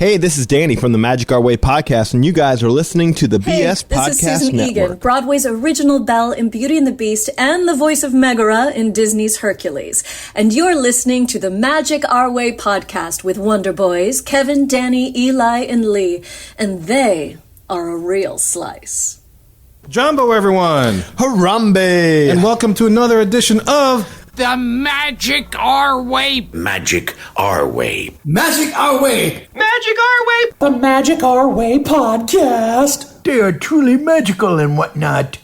Hey, this is Danny from the Magic Our Way podcast, and you guys are listening to the BS Podcast Network. This is Susan Egan, Broadway's original Belle in Beauty and the Beast and the voice of Megara in Disney's Hercules. And you're listening to the Magic Our Way podcast with Wonder Boys, Kevin, Danny, Eli, and Lee. And they are a real slice. Jumbo, everyone. Harambe. And welcome to another edition of The Magic Our Way. Magic Our Way. Magic Our Way. Magic Our Way. The Magic Our Way podcast. They are truly magical and whatnot.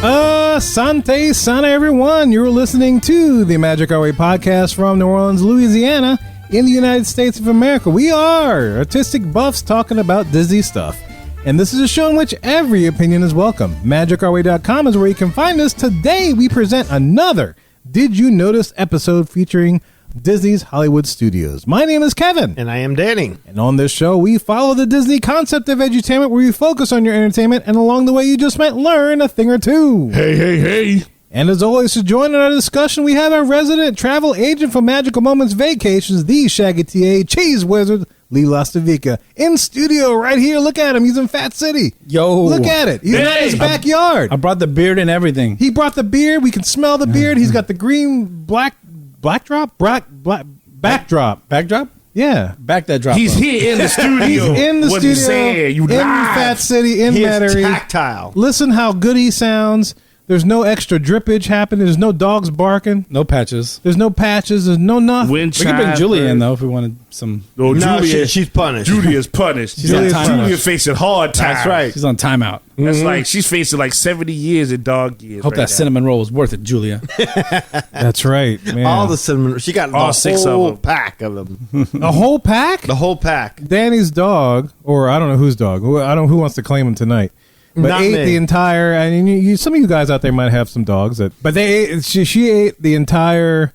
Asante Sana, everyone. You're listening to the Magic Our Way podcast from New Orleans, Louisiana, in the United States of America. We are artistic buffs talking about Disney stuff. And this is a show in which every opinion is welcome. MagicOurWay.com is where you can find us. Today, we present another Did You Notice episode featuring Disney's Hollywood Studios. My name is Kevin. And I am Danny. And on this show, we follow the Disney concept of edutainment where we focus on your entertainment, and along the way, you just might learn a thing or two. Hey. And as always, to join in our discussion, we have our resident travel agent for Magical Moments Vacations, the Shaggy TA Cheese Wizard, Lee Lastavica, in studio right here. Look at him. He's in Fat City. Yo. Look at it. He's in his backyard. I brought the beard and everything. He brought the beard. We can smell the beard. He's got the green backdrop? Backdrop? Yeah. Back that drop. He's up. here in the studio. He's in the What studio. he said, you in live. Fat City, in He is Metairie. tactile. Listen how good he sounds. There's no extra drippage happening. There's no dogs barking. No patches. There's no patches. There's no nothing. Wind We can bring chimes, Julia in, bird. though, if we wanted some. No, No, Julia. she's punished. Julia's punished. She's on timeout. Julia facing hard times. That's right. She's on timeout. That's like she's facing like 70 years in dog years. Hope right that now. cinnamon roll was worth it, Julia. That's right, man. All the cinnamon. She got All the 6 of whole them. pack of them. A whole pack? The whole pack. Danny's dog, or I don't know whose dog. I don't know who wants to claim him tonight. But Not ate me. the entire. I mean, some of you guys out there might have some dogs that, but they ate. She ate the entire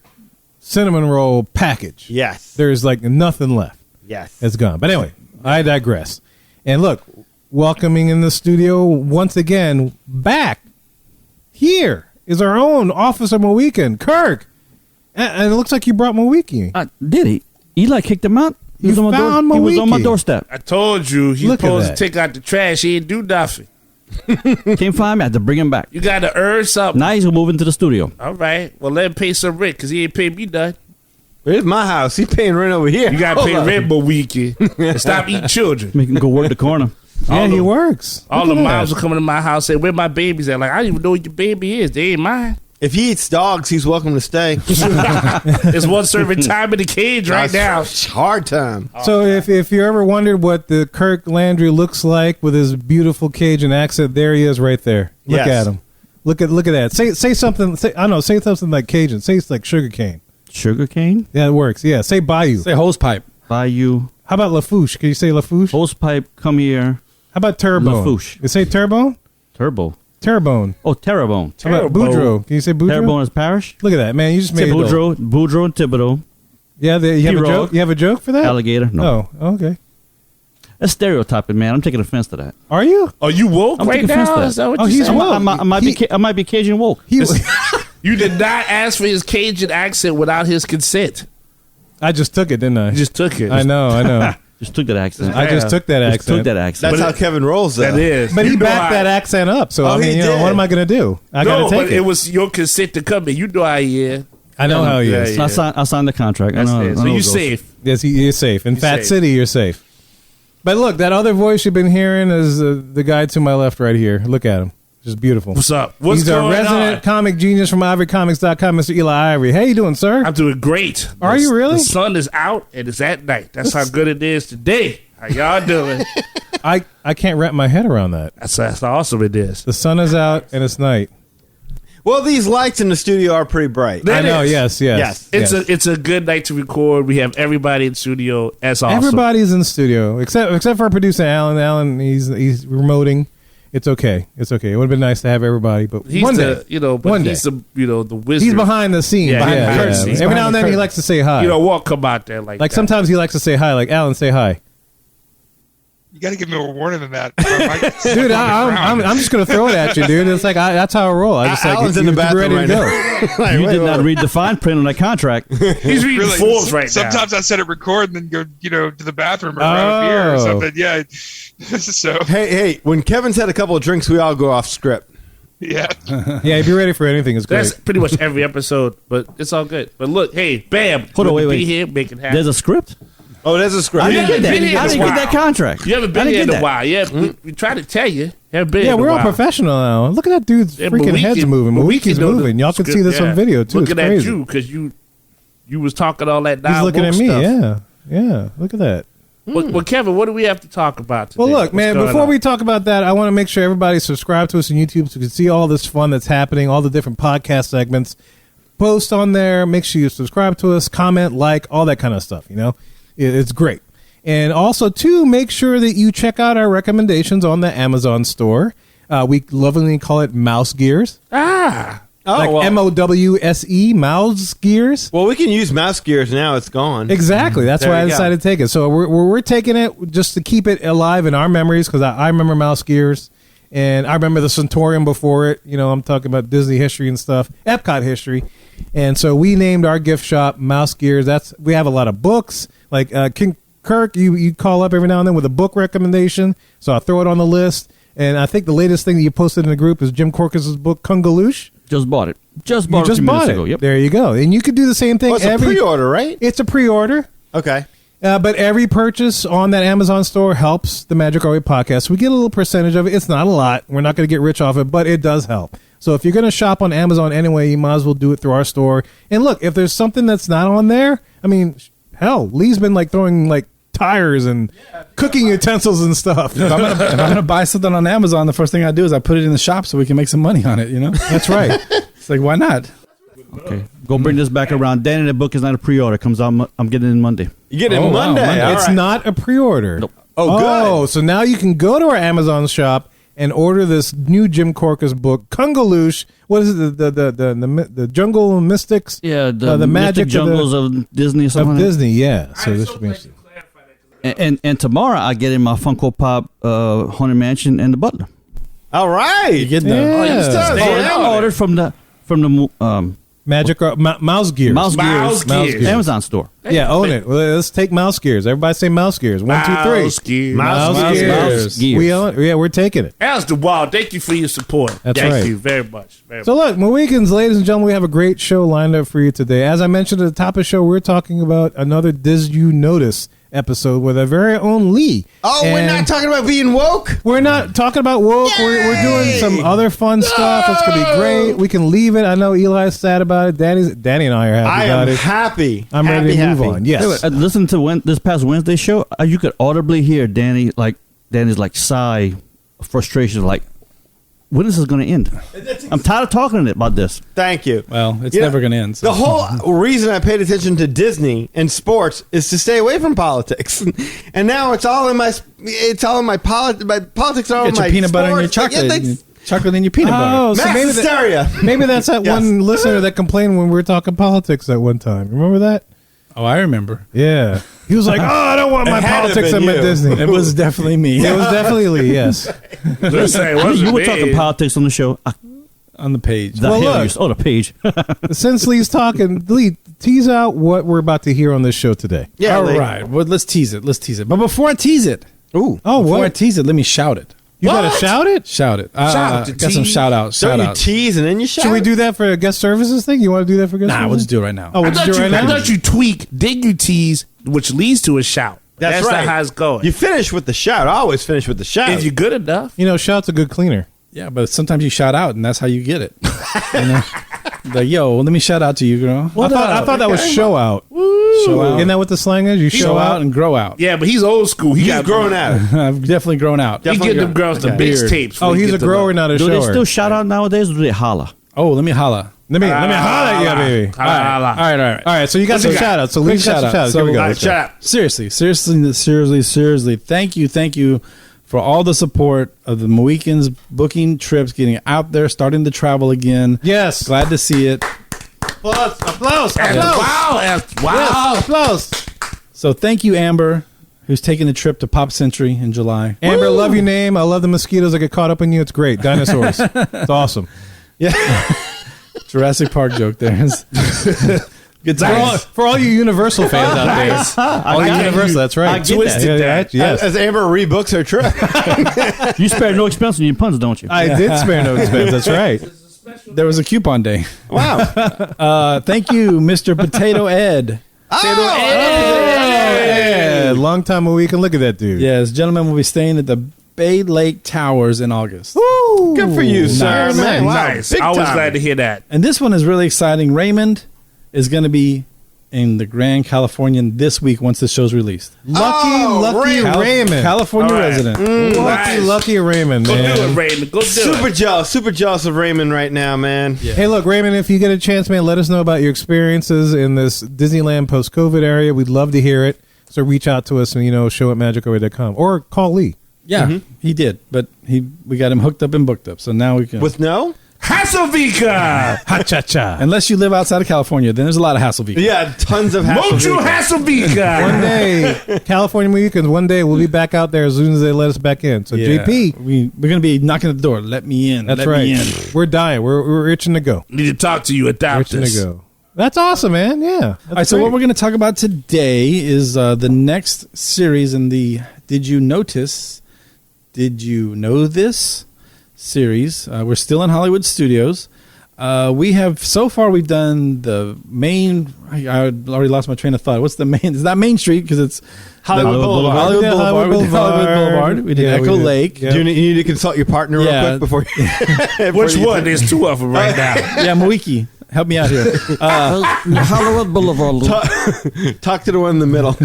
cinnamon roll package. Yes. There's like nothing left. Yes. It's gone. But anyway, I digress. And look, welcoming in the studio once again, back here is our own Officer Mohican, Kirk. And it looks like you brought Mohican. Did he? Eli kicked him out. He was on my found he was on my Mohican. doorstep. I told you he's Look at supposed that. to take out the trash. He didn't do nothing. Came find me. I had to bring him back. You got to earn something. Now he's gonna move into the studio. All right. Well, let him pay some rent because he ain't paid me none. It's my house. He's paying rent over here. You got to Hold pay on. rent more weekend. And stop eating children. Make him go work the corner. Yeah, he works. All Look the at moms that. will come to my house and say, where my babies at? Like, I don't even know what your baby is. They ain't mine. If he eats dogs, he's welcome to stay. It's one serving time in the cage right now. It's hard time. So if you ever wondered what the Kirk Landry looks like with his beautiful Cajun accent, there he is right there. Look Yes. at him. Look at that. Say something. I don't know. Say something like Cajun. Say it's like sugar cane. Sugar cane. Yeah, it works. Yeah. Say bayou. Say hose pipe. Bayou. How about Lafouche? Can you say Lafouche? Hose pipe. Come here. How about Turbone? Lafouche. You say Turbone? Turbo. Turbone. Oh, Terrebonne. How about Boudreaux? Can you say Boudreaux? Terrebonne is parish. Look at that, man. You just Say made it. Boudreaux and Thibodeau. Yeah, you have a Pirogue. joke. You have a joke for that? Alligator. No. Oh, okay. That's stereotyping, man. I'm taking offense to that. Are you? Are you woke I'm right taking offense to now? that. Is that what Oh, you he's saying? woke. I might be Cajun woke. He. You did not ask for his Cajun accent without his consent. I just took it, didn't I? You just took it. I know. Just took that accent. I just took that Just accent. took that accent. That's how Kevin rolls, though. That is. But You he know backed that accent up, so I Oh, mean, he you know, did. what am I going to do? I got No, to take but it was your consent to come in. You know how he is. I know how he Yeah, is. yeah. I signed the contract. I That's know, it. I So know you it goes. safe. Yes, he is safe. In He's Fat safe. City, you're safe. But look, that other voice you've been hearing is the guy to my left right here. Look at him. Just beautiful. What's up? What's He's going a resident on? comic genius from ivorycomics.com, Mr. Eli Ivory. How you doing, sir? I'm doing great. Are you really? The sun is out and it's at night. That's how good it is today. How y'all doing? I can't wrap my head around that. That's how awesome it is. The sun is out and it's night. Well, these lights in the studio are pretty bright. That I know, is. yes. It's a good night to record. We have everybody in studio. That's awesome. Everybody's in the studio except for our producer Alan. Alan, he's remoting. It's okay. It's okay. It would have been nice to have everybody, but He's one the, day, you know, but one he's day. the wizard. He's behind the scenes. Yeah, Yeah, behind the curtain. He's Every behind now and the then he curtain. likes to say hi. You know, won't come out there like Like that. sometimes he likes to say hi. Like Alan, say hi. You got to give me more warning than that. Dude, I'm just gonna throw it at you, dude. It's like that's how I roll. I just like Alan's in the bathroom ready to go. Like, You wait, did not wait. read the fine print on that contract. He's reading Really, fools right now. sometimes I set it record and then go, to the bathroom or grab a beer or something. Yeah. So Hey, when Kevin's had a couple of drinks, we all go off script. yeah. Yeah, be ready for anything. It's great. That's pretty much every episode, but it's all good. But look, hey, bam. Hold on, good to wait. be here, make it happen. There's a script? Oh, there's a script. I didn't get that. been here I in a didn't get while. that contract. You haven't I been didn't here in get a that. while. Yeah, we tried to tell you. Haven't been Yeah, in a we're all while. professional now. Look at that dude's Yeah, freaking head's moving. Mawiki's know the moving. Y'all can see script, this yeah. on video too. Looking It's crazy. at you because you was talking all that. He's looking at me. Stuff. Yeah. Look at that. Well, Kevin, what do we have to talk about today? Well, look, What's man, going before on? we talk about that, I want to make sure everybody subscribe to us on YouTube so you can see all this fun that's happening, all the different podcast segments. Post on there. Make sure you subscribe to us, comment, like, all that kind of stuff. It's great. And also, too, make sure that you check out our recommendations on the Amazon store. We lovingly call it Mouse Gears. Like MOWSE, Mouse Gears. Well, we can use mouse gears now. It's gone. Exactly. That's There why I you go. decided to take it. So we're taking it just to keep it alive in our memories because I remember Mouse Gears. And I remember the Centaurium before it. I'm talking about Disney history and stuff, Epcot history. And so we named our gift shop Mouse Gears. We have a lot of books. Like King Kirk, you call up every now and then with a book recommendation. So I'll throw it on the list. And I think the latest thing that you posted in the group is Jim Corcus's book, Kungaloosh. Just bought it. Just You bought it a just few minutes bought it. ago. Yep. There you go. And you could do the same thing. Oh, it's a pre-order, right? It's a pre-order. Okay. But every purchase on that Amazon store helps the Magic Our Way podcast. We get a little percentage of it. It's not a lot. We're not going to get rich off it, but it does help. So if you're going to shop on Amazon anyway, you might as well do it through our store. And look, if there's something that's not on there, I mean, hell, Lee's been throwing tires and cooking utensils and stuff. If I'm gonna buy something on Amazon, the first thing I do is I put it in the shop so we can make some money on it. That's right. It's like, why not? Okay. Go bring this back around. Danny, the book is not a pre-order. Comes out. I'm getting it in Monday. You get it Oh, wow, Monday. Monday. All It's right. not a pre-order. Nope. Oh, good. So now you can go to our Amazon shop and order this new Jim Corcus book, Kungaloosh. What is it? The Jungle Mystics? Yeah, the magic Mystic Jungles of Disney or something. of like that. Disney. Yeah. So this should be interesting. And tomorrow I get in my Funko Pop Haunted Mansion and the Butler. All right. You get the Yeah. I ordered from the Magic Mouse Gears. Mouse Mouse Gears Gears. Amazon store. Yeah, own it. Well, let's take Mouse Gears. Everybody say Mouse Gears. 1, 2, 3. Mouse Gears. Mouse Gears. Mouse Gears. We own it. Yeah, we're taking it. As the wall, thank you for your support. That's thank right. you very much. Very So look, Mohicans, ladies and gentlemen, we have a great show lined up for you today. As I mentioned at the top of the show, we're talking about another Did You Notice episode with our very own Lee. Oh, we're And not talking about being woke? we're not talking about woke. We're doing some other fun stuff. It's going to be great. We can leave it. I know Eli's sad about it. Danny and I are happy I about am it. happy. I'm ready to move happy. on. Yes. Listen to this past Wednesday show. You could audibly hear Danny's sigh of frustration. Like, when is this going to end? I'm tired of talking about this. Thank you. Well, it's You know, never going to end. So. The whole reason I paid attention to Disney and sports is to stay away from politics, and now it's all in my politics. My politics are all in Get my your peanut butter and your sports. chocolate. Chocolate in your peanut butter. Oh, so Mass maybe hysteria. maybe that's that Yes. one listener that complained when we were talking politics at one time. Remember that? Oh, I remember. Yeah. He was like, "Oh, I don't want my It had to have politics been in my you. Disney." It was definitely me It was definitely Lee. Yes. You were talking politics on the show. on the page. The Well, hell look. the page. Since Lee's talking, Lee, tease out what we're about to hear on this show today. Yeah, All Lee. right. Well, let's tease it. But before I tease it, Ooh. Oh, before I what? tease it, let me shout it. You got to shout it? Shout it. Shout it to got some tease. shout outs. Don't Shout you outs. tease and then you shout? Should we do that for a guest services thing? You want to do that for guest services? Nah, we'll just do it right now. Oh, I we'll just thought, do it you, right I now? thought you tweak, then you tease, which leads to a shout. That's right. not how it's going. You finish with the shout. I always finish with the shout. If you're good enough. You know, shout's a good cleaner. Yeah, but sometimes you shout out, and that's how you get it. You know? Like, yo, let me shout out to you, girl. I thought that was show out. Show out. Isn't that what the slang is? You Show out and grow out. Yeah, but he's old school. He He's got grown out. I've definitely grown out. He give them girls the Okay. mixtapes. Oh, he's a grower, not a Do they shower. still shout out nowadays, or do they holla? Oh, let me holla. Let me holler at you, baby. All right. All right, so you got some shout outs. So Quick Lee's got some shout-out. shout outs. So- Here we go. All right, Let's go. Shout out. Seriously. Thank you for all the support of the Mohicans booking trips, getting out there, starting to travel again. Yes. Glad to see it. Applause. Wow. Yes, applause. So thank you, Amber. who's taking a trip to Pop Century in July. Amber, love your name. I love the mosquitoes that get caught up in you. It's great. Dinosaurs. It's awesome. Yeah. Jurassic Park joke there. Good For all you Universal fans out there. All you Universal, that's right. I get that. Yes. As Amber rebooks her trip. You spare no expense on your puns, don't you? I did spare no expense. That's right. There was a coupon day. Wow. Thank you, Mr. Potato Ed. Yeah, long time a week. And look at that dude. Yes, gentlemen will be staying at the Bay Lake Towers in August. Woo, good for you, sir. Nice. Man, wow. Nice. Big Always time. glad to hear that. And this one is really exciting. Raymond is going to be in the Grand Californian this week once the show's released. Lucky Raymond. California All right. resident. Lucky Raymond, Go man. do it, Raymond. Go do it. Super jealous of Raymond right now, man. Yeah. Hey, look, Raymond, if you get a chance, man, let us know about your experiences in this Disneyland post-COVID area. We'd love to hear it. So reach out to us and, show at magicover.com or call Lee. Yeah, he did. But we got him hooked up and booked up. So now we can. With no? Hasselvika. Ha-cha-cha. Unless you live outside of California, then there's a lot of Hasselbeak. Yeah, tons of Mochu Hasselbeak. Hasselvika. One day, California weekends, one day we'll be back out there as soon as they let us back in. So, Yeah. JP. We're going to be knocking at the door. Let me in. That's Let right. me in. We're dying. We're itching to go. Need to talk to you about Itching this. to go. That's awesome, man. Yeah. All right, so what we're going to talk about today is the next series in the Did You Notice? Did You Know This? Series. We're still in Hollywood Studios. We've done the main. I already lost my train of thought. What's the main? It's not Main Street because it's Hollywood Boulevard. Hollywood We did Boulevard. We did Hollywood Boulevard. We did Yeah, Echo we did. Lake. Yeah. Do you need to consult your partner real Yeah. quick before you... Which one? There's two of them right now. Yeah, Moiki. Help me out here. Hollywood Boulevard. Talk to the one in the middle.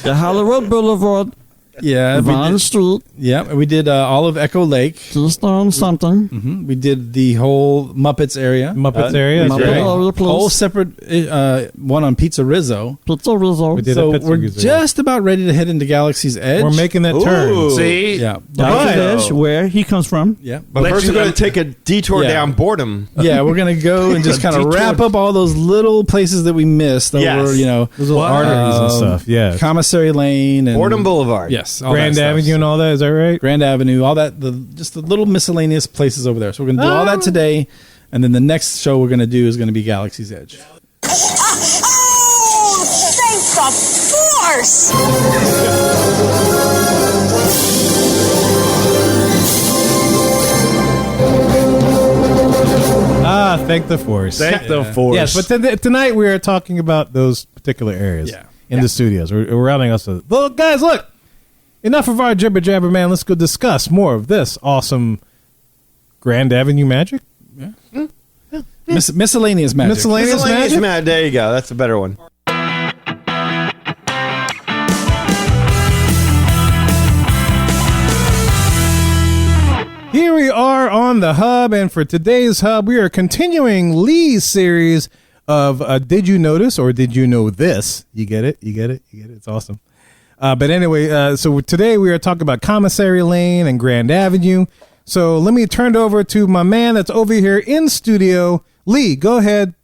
The Hollywood Boulevard. Yeah, Vine Street. Yeah, we did all of Echo Lake. Just on something. We did the whole Muppets area. Muppets area. That's Muppet right. all over the place. Whole separate one on Pizza Rizzo. Pizza Rizzo. We did So a Pizza we're Rizzo. just about ready to head into Galaxy's Edge. We're making that turn. Ooh. See? Yeah. Galaxy's Edge, where he comes from. Yeah. But Let first you we're going know- to take a detour Yeah. down boredom. Yeah, we're going to go and just kind of wrap up all those little places that we missed over, Yes. Those little arteries and stuff. Yeah. Commissary Lane and Boredom Boulevard. Yes. all Grand that stuff. Avenue and all that. Is that right? Grand Avenue, all that, just the little miscellaneous places over there. So we're going to do all that today. And then the next show we're going to do is going to be Galaxy's Edge. Oh, thank the force! Thank the force. Thank the force. Yes, but tonight we are talking about those particular areas in the studios. We're rounding us. Well, guys, look. Enough of our jibber jabber, man. Let's go discuss more of this awesome Grand Avenue magic. Miscellaneous magic. Miscellaneous magic. There you go. That's a better one. Here we are on the hub, and for today's hub, we are continuing Lee's series of Did You Notice or Did You Know This? You get it? You get it? You get it? It's awesome. But anyway, so today we are talking about Commissary Lane and Grand Avenue. So let me turn it over to my man that's over here in studio. Lee, go ahead.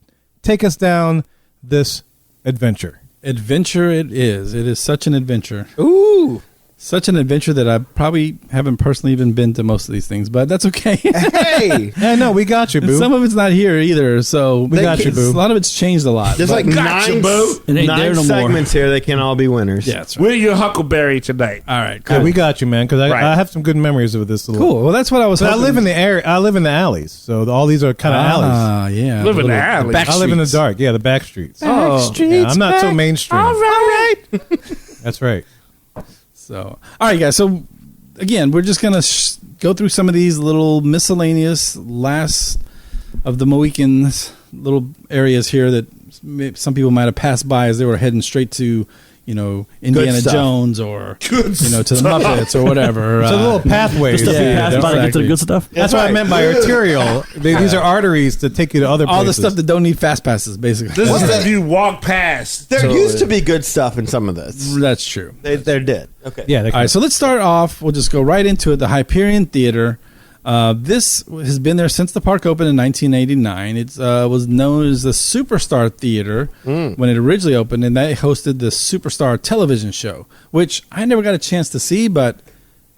Take us down this adventure. Adventure it is. It is such an adventure. Ooh. Such an adventure that I probably haven't personally even been to most of these things, but that's okay. Hey. I know, we got you, And boo. some of it's not here either, so We got you, boo. A lot of it's changed a lot. There's but- like Gotcha, boo. It ain't there nine no more. segments here. They can all be winners. yeah, that's right. We're your Huckleberry tonight. All right, Yeah, cool. we got you, man, because Right. I have some good memories of this. Cool. Well, that's what I was. But I hoping. live in the area. I live in the alleys, so all these are kind of alleys. Ah, yeah. Live in the little- alley. back I live in the streets. dark. Yeah, the back streets. Oh, Yeah, I'm not so mainstream. All right. That's right. So, all right, guys. So, again, we're just gonna go through some of these little miscellaneous last of the Mohicans little areas here that some people might have passed by as they were heading straight to, Indiana stuff. Jones or to the Muppets or whatever. It's a little pathway. The stuff Yeah, you pass by to get to exactly. the good stuff. That's what I meant by arterial. These are arteries to take you to other places. all the stuff that don't need fast passes, basically. This is if you walk past. There So- used to be good stuff in some of this. That's true. They're dead. Okay. Yeah. All right, so let's start off. We'll just go right into it. The Hyperion Theater. This has been there since the park opened in 1989. It was known as the Superstar Theater when it originally opened, and they hosted the Superstar television show, which I never got a chance to see, but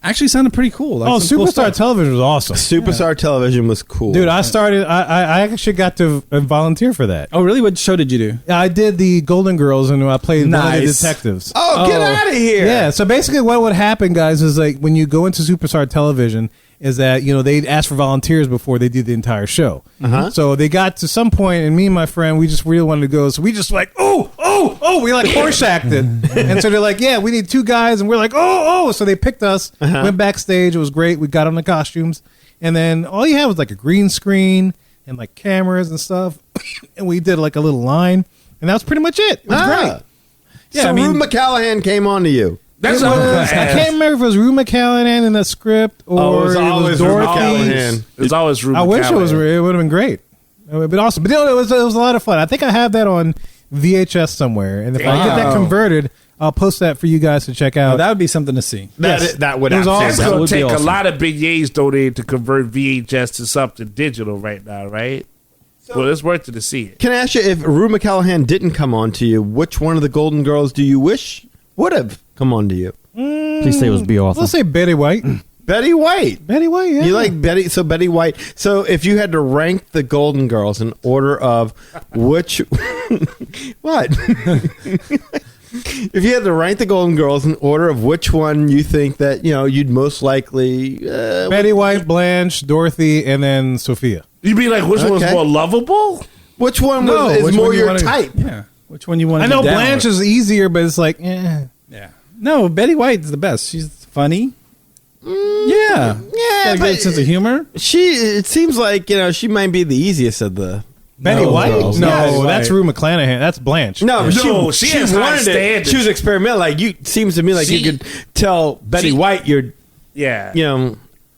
actually sounded pretty cool. Like Superstar television was awesome. Superstar television was cool. Dude, I actually got to volunteer for that. Oh, really? What show did you do? I did the Golden Girls, and I played one of the detectives. Oh, get out of here. Yeah, so basically what would happen, guys, is like when you go into Superstar television, is that, they'd ask for volunteers before they did the entire show. So they got to some point, and me and my friend, we just really wanted to go. So we just like, we like horse acted. And so they're like, yeah, we need 2 guys. And we're like, oh. So they picked us, went backstage. It was great. We got on the costumes. And then all you had was like a green screen and like cameras and stuff. And we did like a little line. And that was pretty much it. It was great. Yeah, so Rue McCallaghan came on to you. I can't remember if it was Rue McCallaghan in the script or it was Dorothy. It was always Rue McCallaghan. I wish it was. It would have been great. It would have been awesome. But it was a lot of fun. I think I have that on VHS somewhere, and if I get that converted, I'll post that for you guys to check out. That would be something to see. That would It's awesome. going to take a lot of beignets donated to convert VHS to something digital right now, right? Well, it's worth it to see it. Can I ask you, if Rue McCallaghan didn't come on to you, which one of the Golden Girls do you wish would have come on to you? Please say it was B. Arthur. Let's say Betty White. Betty White. Betty White, yeah. You like Betty? So Betty White. So if you had to rank the Golden Girls in order of which... what? If you had to rank the Golden Girls in order of which one you think that, you'd most likely... Betty White, Blanche, Dorothy, and then Sophia. You mean like which one's more lovable? Which one is more your type? Yeah. Which one you want to I know Blanche is easier, but it's like, Yeah. No, Betty White is the best. She's funny. Yeah. Got a great sense of humor. It seems like, she might be the easiest of the... Betty White? Girls. No, that's Rue McClanahan. That's Blanche. No, she has high standards. She was experimental. Like, seems to me like you could tell Betty White you're... Yeah. No,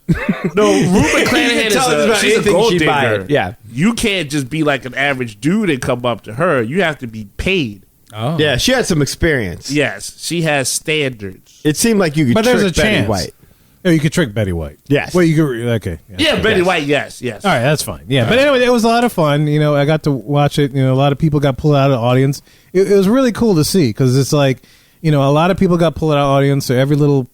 Rue McClanahan she's a gold digger. Yeah. You can't just be like an average dude and come up to her. You have to be paid. Oh. Yeah, she had some experience. Yes, she has standards. It seemed like you could trick Betty chance. White. Oh, you could trick Betty White. Yes. Well, you could. Okay. Yeah, Betty White. Yes. All right, that's fine. Yeah, but anyway, it was a lot of fun. I got to watch it. A lot of people got pulled out of the audience. It was really cool to see because it's like, a lot of people got pulled out of the audience. So every little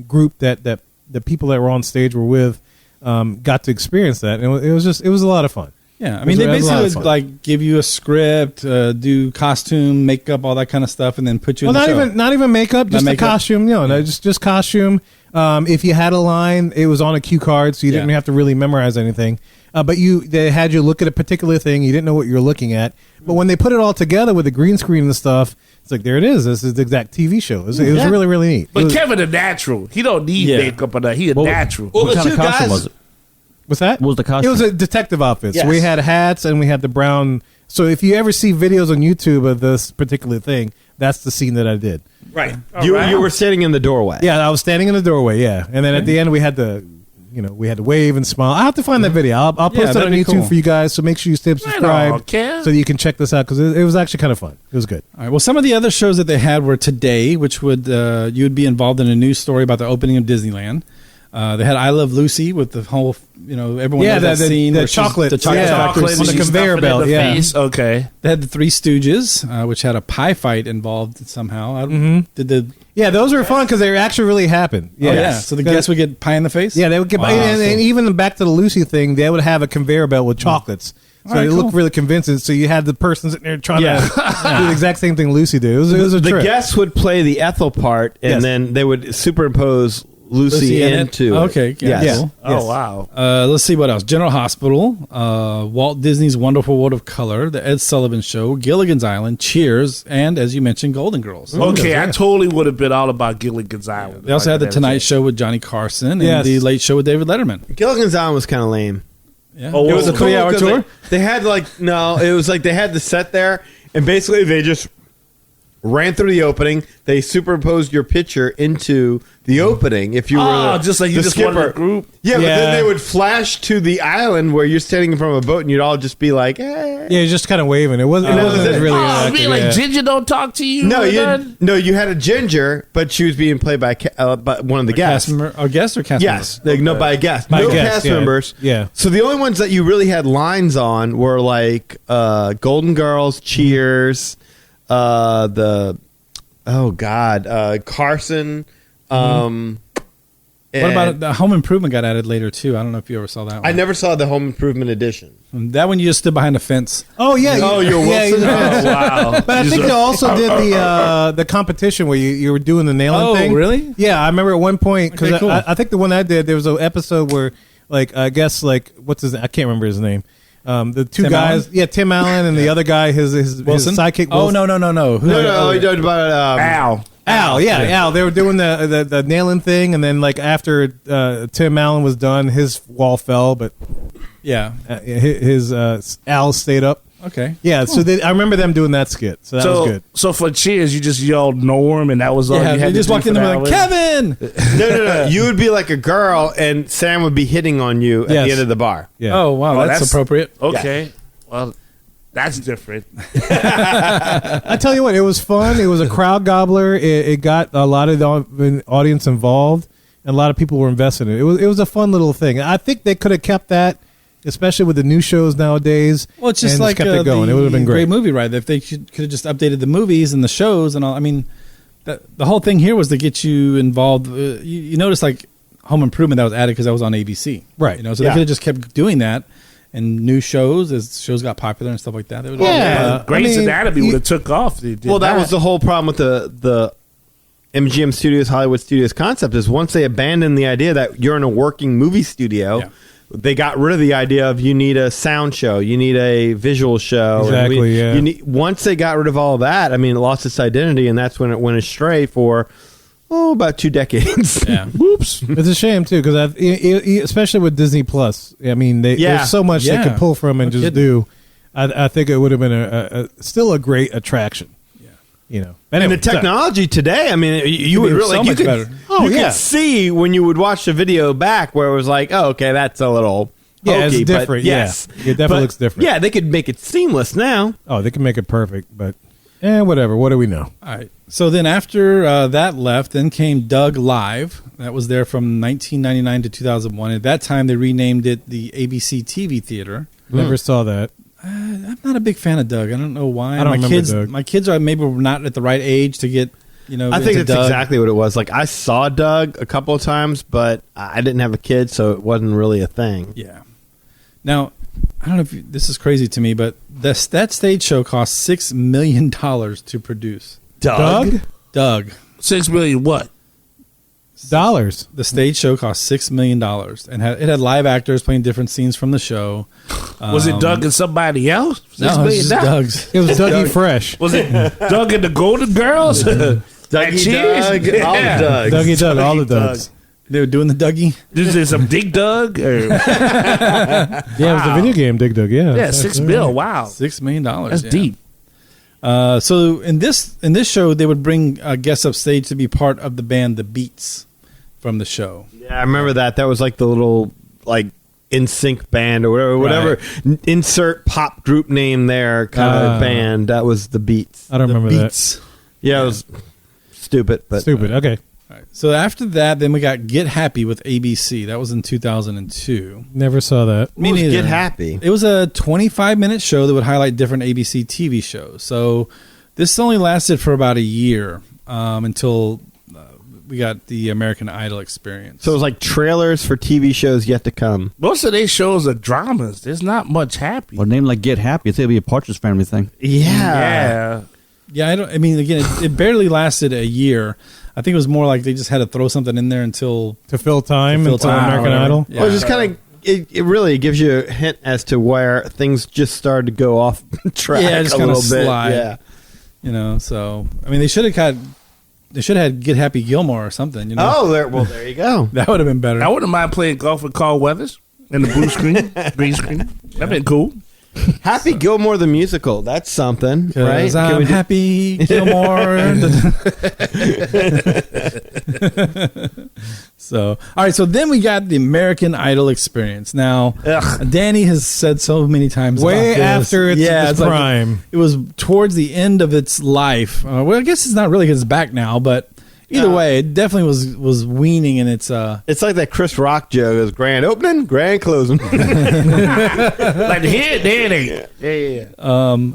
group that the people that were on stage were with got to experience that. And it was a lot of fun. Yeah, I mean, they basically would like give you a script, do costume, makeup, all that kind of stuff, and then put you in the show. Not even makeup, just the costume. Just costume. If you had a line, it was on a cue card, so you didn't have to really memorize anything. But they had you look at a particular thing. You didn't know what you were looking at. But when they put it all together with the green screen and stuff, it's like, there it is. This is the exact TV show. It was really, really neat. But Kevin a natural. He don't need makeup or that. He a natural. What kind of costume was it? What's that? What was the costume? It was a detective outfit. Yes. So we had hats and we had the brown. So if you ever see videos on YouTube of this particular thing, that's the scene that I did. Right. You were sitting in the doorway. Yeah, I was standing in the doorway. Yeah, and then at the end we had to, we had to wave and smile. I have to find that video. I'll post it on YouTube for you guys. So make sure you stay subscribed so that you can check this out because it was actually kind of fun. It was good. All right. Well, some of the other shows that they had were today, which would you would be involved in a news story about the opening of Disneyland. They had I Love Lucy with the whole, everyone knows that scene. The chocolate. The chocolate factory. On the conveyor belt, yeah. Face. Okay. They had the Three Stooges, which had a pie fight involved somehow. Yeah, those were fun because they actually really happened. Yeah. Oh, yeah. So the guests would get pie in the face? Yeah, they would get and even back to the Lucy thing, they would have a conveyor belt with chocolates. So it looked really convincing. So you had the person sitting there trying to do the exact same thing Lucy did. It was a trip. The guests would play the Ethel part, and then they would superimpose Lucy into okay. Yeah. Yes. Cool. Oh, wow. Let's see what else. General Hospital, Walt Disney's Wonderful World of Color, The Ed Sullivan Show, Gilligan's Island, Cheers, and, as you mentioned, Golden Girls. Okay, I totally would have been all about Gilligan's Island. They also had The Tonight Show with Johnny Carson and The Late Show with David Letterman. Gilligan's Island was kind of lame. Yeah. Oh, it was a 3-hour tour? They had it was like they had the set there, and basically they just ran through the opening. They superimposed your picture into the opening. If you were just like you the just skipper. wanted a group. Yeah, but then they would flash to the island where you're standing from a boat, and you'd all just be like, "Eh." Yeah, just kind of waving. It wasn't really. Be like Ginger don't talk to you. No, you had a Ginger, but she was being played by one of the guests. Guest or cast Yes, member? no, by a guest. By No guest, cast yeah. members. Yeah. So the only ones that you really had lines on were like Golden Girls, Cheers, Carson. What about the Home Improvement got added later too? I don't know if you ever saw that one. I never saw the Home Improvement edition. That one you just stood behind a fence. Oh yeah. Oh, you're Wilson. Yeah, wow. But I think they also did the competition where you were doing the nailing thing. Oh, really? Yeah, I remember at one point because Okay, cool. I think the one I did, there was an episode where I guess what's his? I can't remember his name. The two Tim guys, Allen? Tim Allen and the other guy, his sidekick. Oh, Wilson. no. Who You talked about Al, Al. They were doing the nailing thing, and then after Tim Allen was done, his wall fell, but yeah, his Al stayed up. Okay, yeah. So I remember them doing that skit, so that was good. So for Cheers, you just yelled Norm, and that was all. Yeah, you had just to walked do in for there that like one? Kevin. No. You would be like a girl, and Sam would be hitting on you at the end of the bar. Yeah. Oh wow, that's appropriate. Okay, well, that's different. I tell you what, it was fun. It was a crowd gobbler. It got a lot of the audience involved, and a lot of people were invested in it. It was a fun little thing. I think they could have kept that, especially with the new shows nowadays. Well, it's just and like kept it going. It would have been great. Movie ride. If they could have just updated the movies and the shows and all. I mean, the whole thing here was to get you involved. You notice like Home Improvement that was added because that was on ABC, right? So they could have just kept doing that. And new shows, as shows got popular and stuff like that. Grey's Anatomy would have took off. Well, that was the whole problem with the MGM Studios, Hollywood Studios concept is once they abandoned the idea that you're in a working movie studio, they got rid of the idea of you need a sound show, you need a visual show. Exactly, once they got rid of all of that, I mean, it lost its identity, and that's when it went astray for about 2 decades. Yeah. Whoops. It's a shame too because especially with Disney Plus. I mean, there's so much they could pull from and just do. I think it would have been still a great attraction. Yeah. Anyway, and the technology today, I mean, you would really much better. You could see when you would watch the video back where it was like, oh, okay, that's a little hokey, it's different. Yes, it definitely looks different. Yeah, they could make it seamless now. Oh, they can make it perfect, but whatever. What do we know? All right. So then after that left, then came Doug Live. That was there from 1999 to 2001. At that time, they renamed it the ABC TV Theater. Never saw that. I'm not a big fan of Doug. I don't know why. I don't remember Doug. My kids are maybe not at the right age to get, I think that's exactly what it was. Like, I saw Doug a couple of times, but I didn't have a kid, so it wasn't really a thing. Yeah. Now, I don't know if this is crazy to me, but that stage show cost $6 million to produce. Doug? $6 million what? Dollars. The stage show cost $6 million, and it had live actors playing different scenes from the show. Was it Doug and somebody else? No, it was just Doug's. It was Dougie Fresh. Was it Doug and the Golden Girls? Dougie Doug, all the Dougs. Dougie Doug, all the Dougs. They were doing the Dougie. Is there some Dig Doug? Or? Yeah, it was a video game, Dig Dug. Yeah, Yeah, $6 million. Wow, $6 million. That's deep. So in this show, they would bring guests up stage to be part of the band The Beats from the show. Yeah, I remember that. That was like the little in sync band or whatever. Right. Insert pop group name there kind of band. That was The Beats. I don't remember Beats. that. Yeah, it was stupid, but stupid. Okay. All right. So after that, then we got Get Happy with ABC. That was in 2002. Never saw that. Me neither. Get Happy. It was a 25-minute show that would highlight different ABC TV shows. So this only lasted for about a year until we got the American Idol experience. So it was like trailers for TV shows yet to come. Most of these shows are dramas. There's not much happy. Well, name like Get Happy. It's going to be a Partridge Family thing. Yeah. Yeah, I mean, again, it barely lasted a year. I think it was more like they just had to throw something in there until to fill time until American Idol. Yeah. Well, just kind of it really gives you a hint as to where things just started to go off track. Yeah, just a kind of little bit. slide. Yeah, so I mean, they should have had Get Happy Gilmore or something. Oh, there you go. That would have been better. I wouldn't mind playing golf with Carl Weathers and the blue screen, green screen. That'd been cool. Happy Gilmore the musical. That's something, right? I'm Happy Gilmore. So, all right. So then we got the American Idol experience. Now, Danny has said so many times Way about this. after its prime. It was towards the end of its life. Well, I guess it's not really because it's back now, but either way, it definitely was weaning in its. It's like that Chris Rock joke: "Is grand opening, grand closing." Like the hit, there it ain't. Yeah.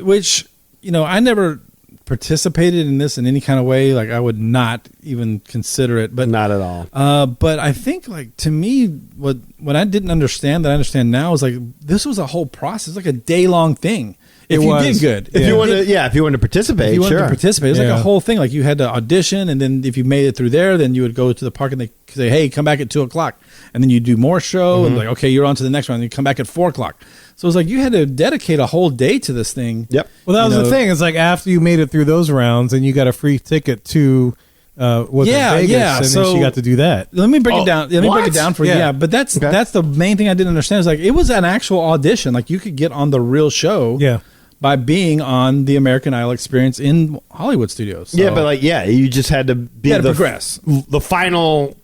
Which I never participated in this in any kind of way. Like I would not even consider it, but not at all. But I think, like, to me, what I didn't understand that I understand now is like this was a whole process, like a day-long thing. If you did good, if you wanted to participate, it was sure. like a whole thing. Like you had to audition, and then if you made it through there, then you would go to the park and they say, "Hey, come back at 2:00," and then you do more show, and like, okay, you're on to the next one, and you come back at 4:00. So it's like you had to dedicate a whole day to this thing. Yep. Well, that was the thing. It's like after you made it through those rounds, and you got a free ticket to Vegas, and so then she got to do that. Let me break it down. Let me break it down for you. Yeah, but that's the main thing I didn't understand. Is like it was an actual audition. Like you could get on the real show. Yeah. By being on the American Idol experience in Hollywood studios. So. Yeah, but you just had to be progress. The final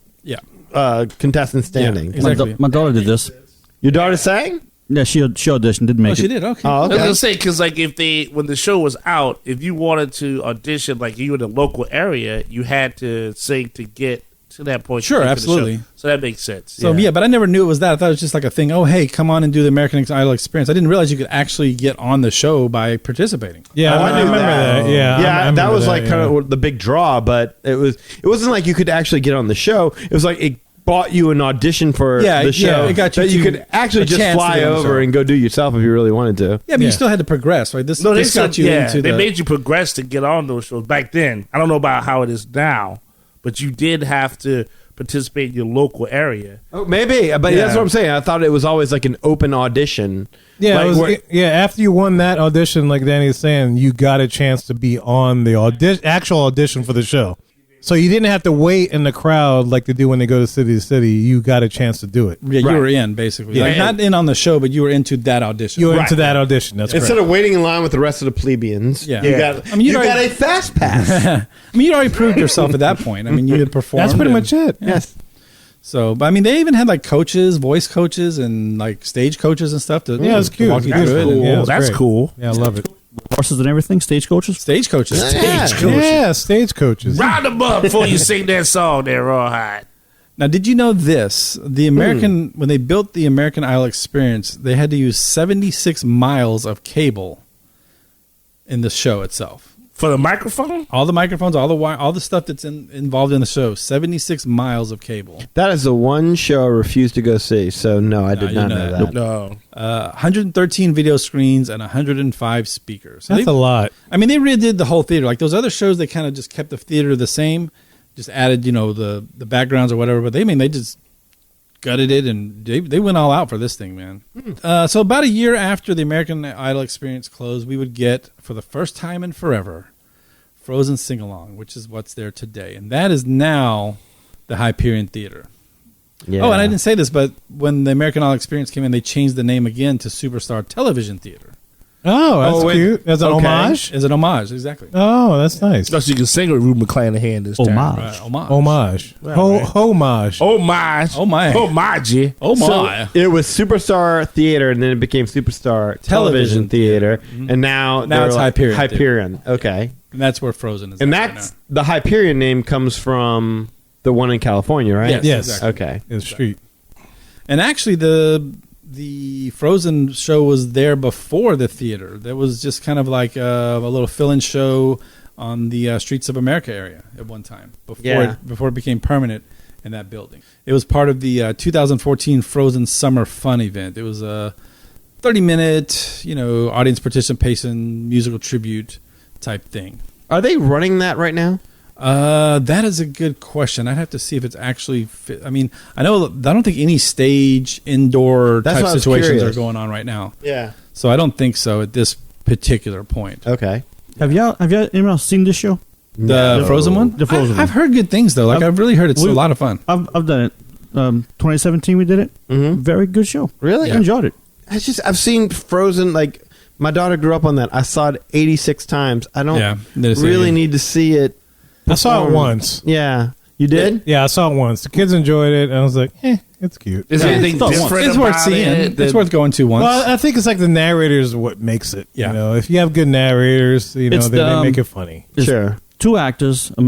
contestant standing. Yeah, exactly. My daughter did this. Your daughter sang? Yeah, she auditioned, didn't make it. She did, okay. Oh, okay. I was gonna say, because like when the show was out, if you wanted to audition, like you in the local area, you had to sing to get to that point. Sure, absolutely. So that makes sense. So but I never knew it was that. I thought it was just like a thing. Oh, hey, come on and do the American Idol experience. I didn't realize you could actually get on the show by participating. Yeah, I remember that. Yeah, that was like kind of the big draw, but it wasn't like you could actually get on the show. It was like it bought you an audition for the show. It got you. You could actually just fly over and go do yourself if you really wanted to. Yeah, but you still had to progress, right? This got you into they made you progress to get on those shows back then. I don't know about how it is now, but you did have to participate in your local area. Oh, maybe, but that's what I'm saying. I thought it was always like an open audition. Yeah, after you won that audition, like Danny was saying, you got a chance to be on the actual audition for the show. So you didn't have to wait in the crowd like they do when they go to city. You got a chance to do it. Yeah, you were in, basically. Yeah. Like, not in on the show, but you were into that audition. You were into that audition. That's instead of waiting in line with the rest of the plebeians. Yeah. You got you got a fast pass. I mean, you'd already proved yourself at that point. I mean, you had performed. That's pretty much it. Yes. So, but I mean, they even had like coaches, voice coaches, and like stage coaches and stuff. To it's cute. walk you That's through cool. it. Yeah, That's great. cool. Yeah, I love it. Horses and everything, stagecoaches? Stagecoaches. Yeah, stagecoaches. Round them up before you sing that song there, Rawhide. Now, did you know this? The American, when they built the American Idol experience, they had to use 76 miles of cable in the show itself. For the microphone? All the microphones, all the wire, all the stuff that's involved in the show. 76 miles of cable. That is the one show I refused to go see. So no, I did not know that. No. 113 video screens and 105 speakers. So That's a lot. I mean, they redid the whole theater. Like those other shows, they kind of just kept the theater the same, just added, the backgrounds or whatever. But they just gutted it, and they went all out for this thing, man. So about a year after the American Idol experience closed, we would get, for the first time in forever, Frozen Sing-Along, which is what's there today. And that is now the Hyperion Theater. Yeah. Oh, and I didn't say this, but when the American Idol experience came in, they changed the name again to Superstar Television Theater. Oh, that's cute. As an homage? As an homage, exactly. Oh, that's nice. So you can sing with Rube McClanahan this time. Right, homage. Homage. Right. Homage. Homage. Oh, my. Homage. Oh, my. So it was Superstar Theater, and then it became Superstar Television Theater, and now it's Hyperion. Hyperion. Okay. And that's where Frozen is. And at that's right the Hyperion name comes from the one in California, right? Yes. Yes. Exactly. Okay. In the street. And actually, the Frozen show was there before the theater. There was just kind of like a little fill-in show on the Streets of America area at one time before it became permanent in that building. It was part of the 2014 Frozen Summer Fun event. It was a 30-minute, audience participation, musical tribute type thing. Are they running that right now? That is a good question. I'd have to see if it's actually fit. I mean, I don't think any stage indoor type situations are going on right now. Yeah. So I don't think so at this particular point. Okay. Have y'all anyone else seen this show? The Frozen one? The Frozen one. I've heard good things though. Like I've really heard it's a lot of fun. I've done it. 2017 we did it. Mm-hmm. Very good show. Really? I enjoyed it. I've seen Frozen, like, my daughter grew up on that. I saw it 86 times. I don't really need to see it. I saw it once. Yeah. You did? Yeah, I saw it once. The kids enjoyed it, and I was like, it's cute. Is there anything different? It's worth seeing. It's worth going to once. Well, I think it's like the narrators is what makes it. Yeah. You know, if you have good narrators, you know, they make it funny. Sure. 2 actors, a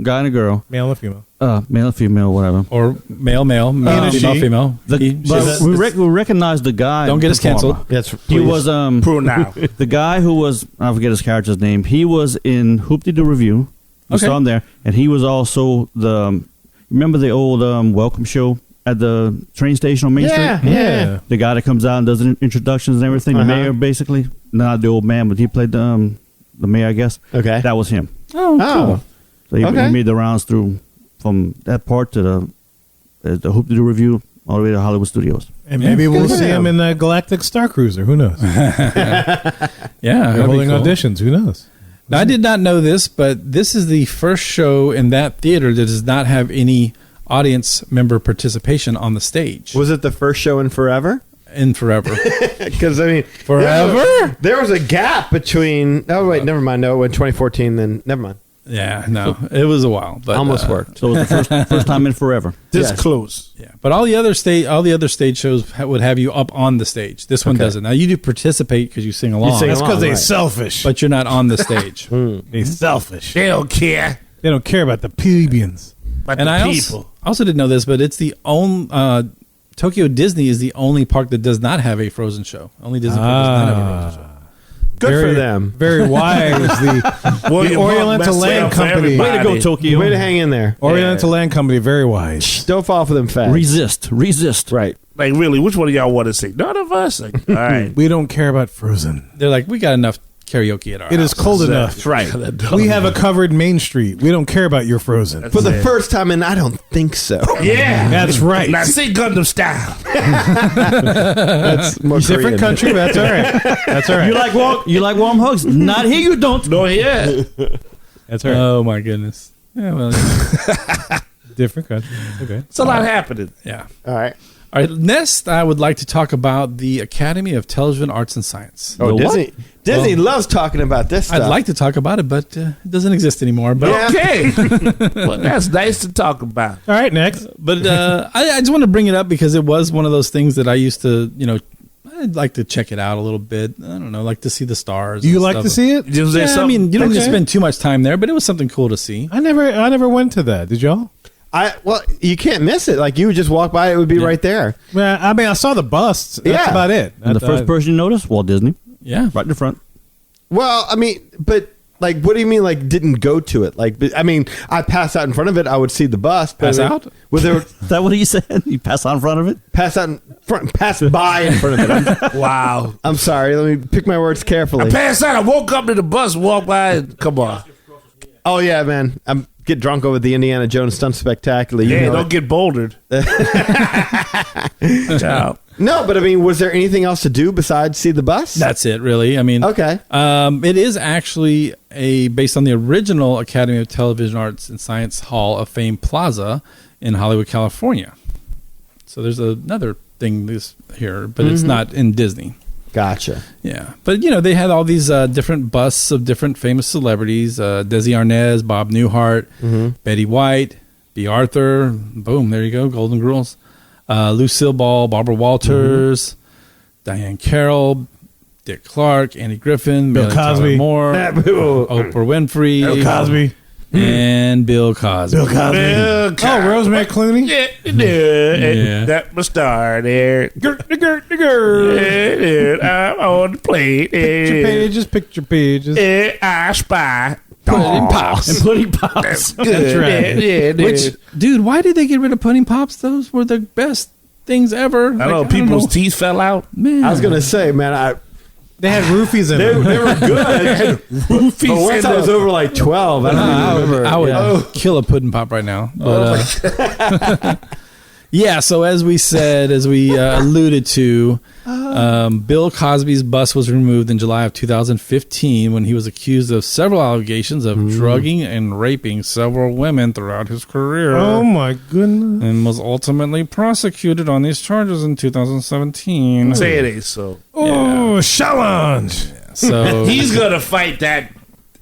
guy and a girl. Male and female. Male and female, whatever. Or male, female. We recognize the guy. Don't get us canceled. Yes, he was Prove now. the guy who was, I forget his character's name. He was in Wdw Review. We saw him there, and he was also remember the old welcome show at the train station on Main Street? Yeah. The guy that comes out and does the introductions and everything. The mayor, basically. Not the old man, but he played the mayor, I guess. Okay. That was him. Oh, cool. So he made the rounds from that part to the Wdw Review all the way to Hollywood Studios. And maybe we'll see him in the Galactic Star Cruiser. Who knows? They're holding auditions. Who knows? Now, I did not know this, but this is the first show in that theater that does not have any audience member participation on the stage. Was it the first show in forever? In forever. Because, I mean... Forever? There was a gap between... Oh, wait, never mind. No, in 2014, then... Never mind. Yeah, no. It was a while. But, almost worked. So it was the first time in forever. This close. Yeah, but all the other stage shows would have you up on the stage. This one doesn't. Now, you do participate because you sing along. That's because they're selfish. But you're not on the stage. They're selfish. They don't care. They don't care about the plebeians. About the people. I also didn't know this, but it's the only... Tokyo Disney is the only park that does not have a Frozen show. Only Disney park does not have a Frozen show. Good for them. Very wise. The Oriental Land Company. Way to go, Tokyo. Way to hang in there. Oriental Land Company, very wise. Don't fall for them fast. Resist. Right. Like, really, which one of y'all want to sing? None of us. Like, all right. We don't care about Frozen. They're like, we got enough karaoke at our house. It is cold enough. That's right. We have a covered Main Street. We don't care about your Frozen. For the first time, and I don't think so. Yeah. That's right. Now sing Gundam style. That's more different country, but that's all right. That's all right. You like warm hugs? Not here, you don't. No, yeah. That's all right. Oh, my goodness. Yeah, well, different country. That's okay. It's a lot happening. Yeah. All right. All right, next, I would like to talk about the Academy of Television Arts and Science. Oh, Disney loves talking about this stuff. I'd like to talk about it, but it doesn't exist anymore. But Okay. Well, that's nice to talk about. All right, next. But I just want to bring it up because it was one of those things that I used to, I'd like to check it out a little bit. I don't know, like to see the stars. Do you like to see it? Yeah, I mean, you don't just spend too much time there, but it was something cool to see. I never went to that. Did y'all? Well, you can't miss it. Like, you would just walk by, it would be right there. Yeah, I mean, I saw the busts. That's about it. And the first person you noticed, Walt Disney. Yeah. Right in the front. Well, I mean, but, like, what do you mean, like, didn't go to it? Like, I mean, I passed out in front of it, I would see the bust. Pass out? Was there, Is that what he said? You pass out in front of it? pass out in front, pass by in front of it. Wow. I'm sorry. Let me pick my words carefully. I passed out. I woke up to the bus, walked by, and come on. Oh, yeah, man. I'm get drunk over the Indiana Jones stunt spectacular. You know don't get bouldered. Ciao. No, but I mean, was there anything else to do besides see the bus? That's it, really. I mean, okay. It is actually based on the original Academy of Television Arts and Science Hall of Fame Plaza in Hollywood, California. So there's another thing here, but it's not in Disney. Gotcha. Yeah. But, they had all these different busts of different famous celebrities. Desi Arnaz, Bob Newhart, Betty White, B. Arthur. Boom, there you go, Golden Girls. Lucille Ball, Barbara Walters, Diane Carroll, Dick Clark, Andy Griffin, Bill Cosby, Moore, Oprah Winfrey, Bill Cosby, and Bill Cosby. Oh, Rosemary Clooney. Yeah. That was star there. I'm on the plate. Picture pages. I spy. Pudding Pops. And Pudding Pops. That's right. Yeah, Which, dude, why did they get rid of Pudding Pops? Those were the best things ever. I don't know. People's teeth fell out. Man. I was going to say, man, they had roofies in them. They were good. Roofies but once I was over like 12, I don't remember. I would kill a Pudding Pop right now. But, yeah, so as we said, as we alluded to, Bill Cosby's bust was removed in July of 2015 when he was accused of several allegations of drugging and raping several women throughout his career. Oh my goodness! And was ultimately prosecuted on these charges in 2017. Say it ain't so. Oh, challenge! So he's gonna fight that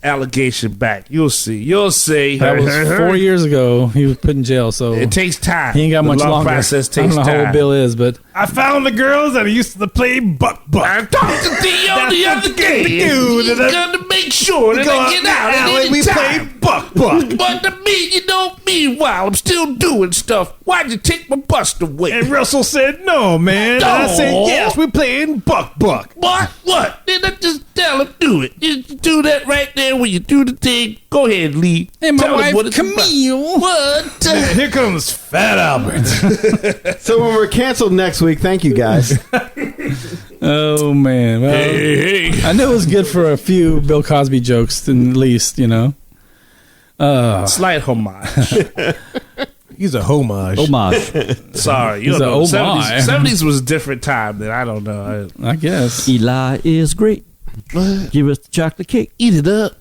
allegation back. You'll see. You'll see. that was 4 years ago. He was put in jail, so it takes time. he ain't got The much long longer. process I takes don't know how time. old Bill is, but I found the girls that used to play buck. I talked to Theo the other day. He's gonna make sure that I get out at any we play time. buck. But to me, meanwhile, I'm still doing stuff. Why'd you take my bust away? And Russell said, "No, man." And I said, No. "Yes, we're playing buck." What? Then I just tell him do it. You do that right there when you do the thing. Go ahead, Lee. and my Tell him wife what it's about. Camille. What? Here comes Fat Albert. So when we're canceled next week, thank you guys. Oh man, well, Hey. I know it was good for a few Bill Cosby jokes, at least, you know. Slight homage. He's a homage. Homage. Sorry, you He's know, a oh my. 70s was a different time. Then I don't know. I guess. Eli is great. Give us the chocolate cake. Eat it up.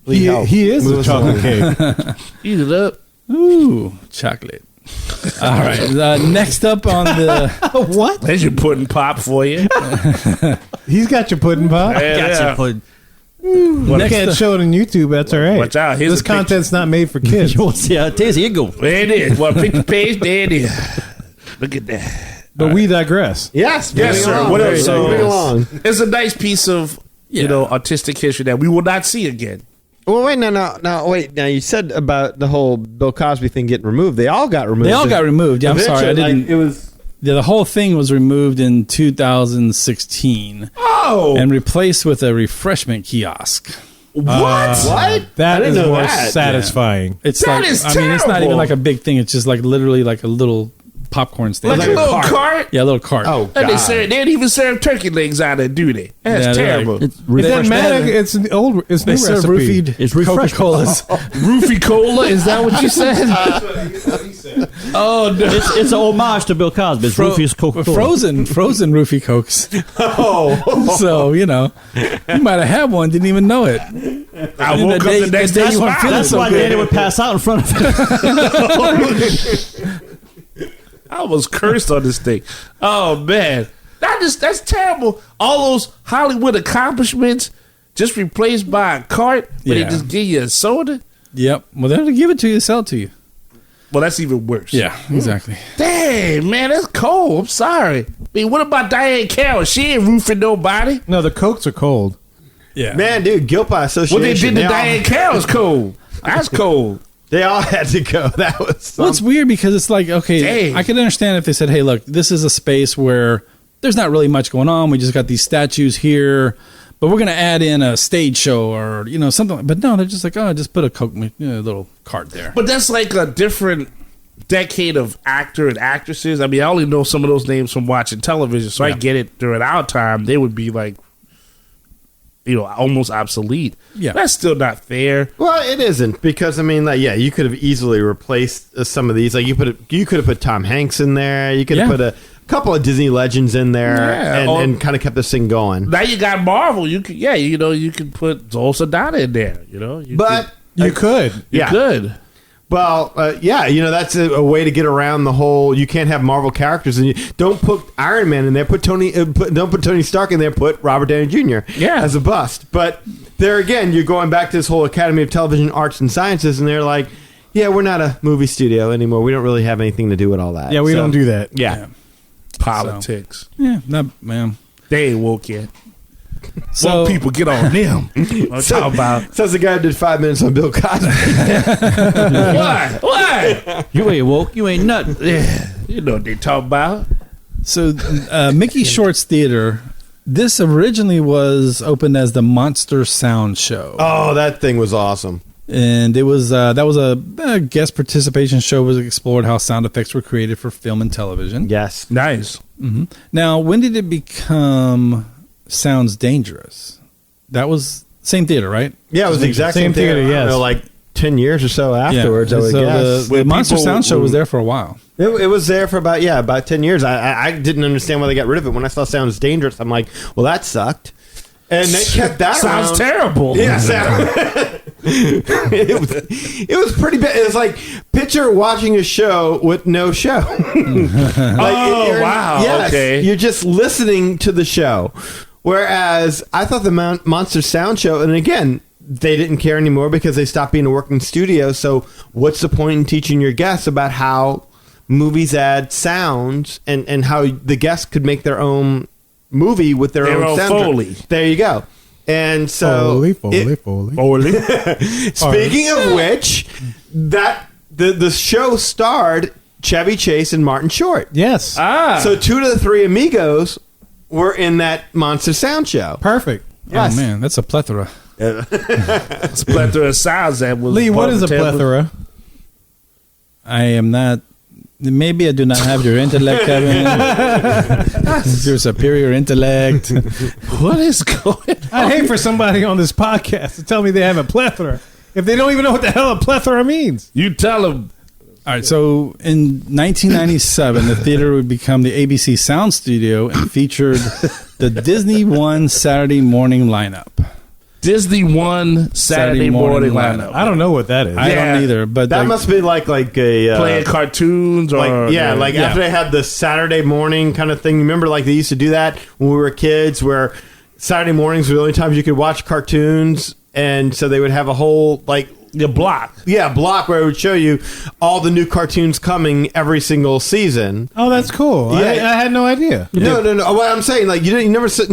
He is a chocolate cake. Eat it up. Ooh, chocolate. All right. Next up on the What? There's your pudding pop for you. He's got your pudding pop. Yeah. You can't show it on YouTube. That's all right. Watch out. Here's This a picture. content's not made for kids. You want to see how it tastes? Here you go. There it is. Well, pick the page. There it is. Look at that. But we digress. Yes, Yes, moving sir. along. What else? Moving along. It's a nice piece of artistic history that we will not see again. Well, wait, wait. Now you said about the whole Bill Cosby thing getting removed. They all got removed. They all got removed. Yeah, I'm sorry. I Eventually, didn't. it was. The whole thing was removed in 2016 Oh, and replaced with a refreshment kiosk. what? What? That I is didn't know more that. satisfying. It's That like is I mean, it's not terrible. even like a big thing. It's just like literally like a little popcorn stand. Like a little cart? Yeah, a little cart. Oh, And God. they didn't even serve turkey legs out of it, do they? That's Yeah, they're terrible. It's It doesn't refreshment. matter. It's an old. It's They new serve recipe. roofied It's refreshment. Coca-Colas. Roofie cola? Is that what you said? Oh, no. It's an homage to Bill Cosby. It's Rufus Coca-Cola. frozen roofie cokes. Oh, So you know, you might have had one, didn't even know it. I And woke up the next day. you weren't feeling That's so why good. Danny would pass out in front of him. I was cursed on this thing. Oh man, that's terrible. All those Hollywood accomplishments just replaced by a cart, but Yeah. they just give you a soda. Yep. Well, they don't give it to you, sell it to you. Well, that's even worse. Yeah, exactly. Dang, man, that's cold. I'm sorry. I mean, what about Diane Carroll? She ain't roofing nobody. No, the Cokes are cold. Yeah. man, dude, Guilt by Association. What they did to all- Diane Carroll's cold. That's cold. They all had to go. That was. Well, it's weird because it's like, okay, Dang. I could understand if they said, hey, look, this is a space where there's not really much going on. We just got these statues here, but we're going to add in a stage show or, you know, something. But no, they're just like, oh, just put a little cart there. But that's like a different decade of actor and actresses. I mean, I only know some of those names from watching television, so I get it. During our time, they would be like, you know, almost obsolete. Yeah. That's still not fair. Well, it isn't because I mean, like, yeah, you could have easily replaced some of these. Like, you could have put Tom Hanks in there. You could have put a couple of Disney legends in there, Yeah, and kind of kept this thing going. Now you got Marvel. You could, you could put Zoe Saldana in there. You know, you But You could. you could. well, yeah, you know, that's a way to get around the whole. You can't have Marvel characters, and you don't put Iron Man in there. Don't put Tony Stark in there. Put Robert Downey Jr. As a bust. But there again, you're going back to this whole Academy of Television Arts and Sciences, and they're like, yeah, we're not a movie studio anymore. We don't really have anything to do with all that. Yeah, we So, don't do that. Yeah. Politics. Yeah, not, man. They ain't woke yet. So Woke people get on them. I'm talking about. Says the guy who did 5 minutes on Bill Cosby. What? You ain't woke. You ain't nothing. Yeah, you know what they talk about. So, Mickey Short's Theater, this originally was opened as the Monster Sound Show. Oh, that thing was awesome. And it was that was a guest participation show. Was explored how sound effects were created for film and television. Yes. Nice. Now, when did it become Sounds Dangerous? That was same theater, right? Yeah, it was the exact same Same theater, theater. yes. Like 10 years or so afterwards, I would guess. The Monster Sound Show was there for a while. It was there for about 10 years. I didn't understand why they got rid of it. When I saw Sounds Dangerous, I'm like, well, that sucked. And they kept that Sounds around. terrible. Yeah, it was pretty bad. It was like picture watching a show with no show. Wow. Yes, okay. You're just listening to the show. Whereas I thought the Monster Sound Show, and again, they didn't care anymore because they stopped being a working studio. So what's the point in teaching your guests about how movies add sounds and how the guests could make their own movie with their own soundtrack? Foley. There you go. And so Foley. Speaking of which, that the show starred Chevy Chase and Martin Short. Yes. So 2 of the 3 amigos were in that Monster Sound Show. Perfect. Yes. Oh man, that's a plethora. It's a plethora of sounds that was. Lee, what is a plethora? I am not. Maybe I do not have your intellect, Kevin. Your superior intellect. What is going on? I'd hate for somebody on this podcast to tell me they have a plethora if they don't even know what the hell a plethora means. You tell them. All right, so in 1997, the theater would become the ABC Sound Studio and featured the Disney One Saturday morning lineup. Disney One Saturday morning lineup. I don't know what that is. I don't either, but that must be like a playing cartoons or after they had the Saturday morning kind of thing. Remember, like they used to do that when we were kids, where Saturday mornings were the only times you could watch cartoons, and so they would have a whole block where it would show you all the new cartoons coming every single season. Oh, that's cool. Yeah. I had no idea. No. What I'm saying, like you never sit.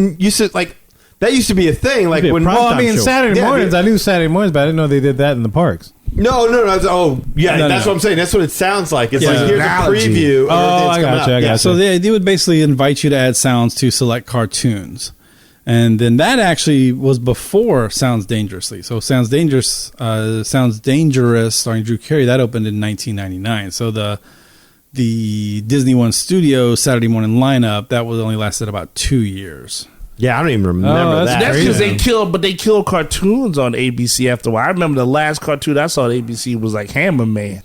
That used to be a thing. Like when Saturday mornings, I knew Saturday mornings, but I didn't know they did that in the parks. No. That's what I'm saying. That's what it sounds like. It's like here's a preview. I got you. So they would basically invite you to add sounds to select cartoons. And then that actually was before Sounds Dangerously. So Sounds Dangerous, starring Drew Carey, that opened in 1999. So the Disney One Studio Saturday morning lineup, that was only lasted about 2 years. Yeah, I don't even remember that. That's because they killed cartoons on ABC after a while. I remember the last cartoon I saw on ABC was like Hammer Man.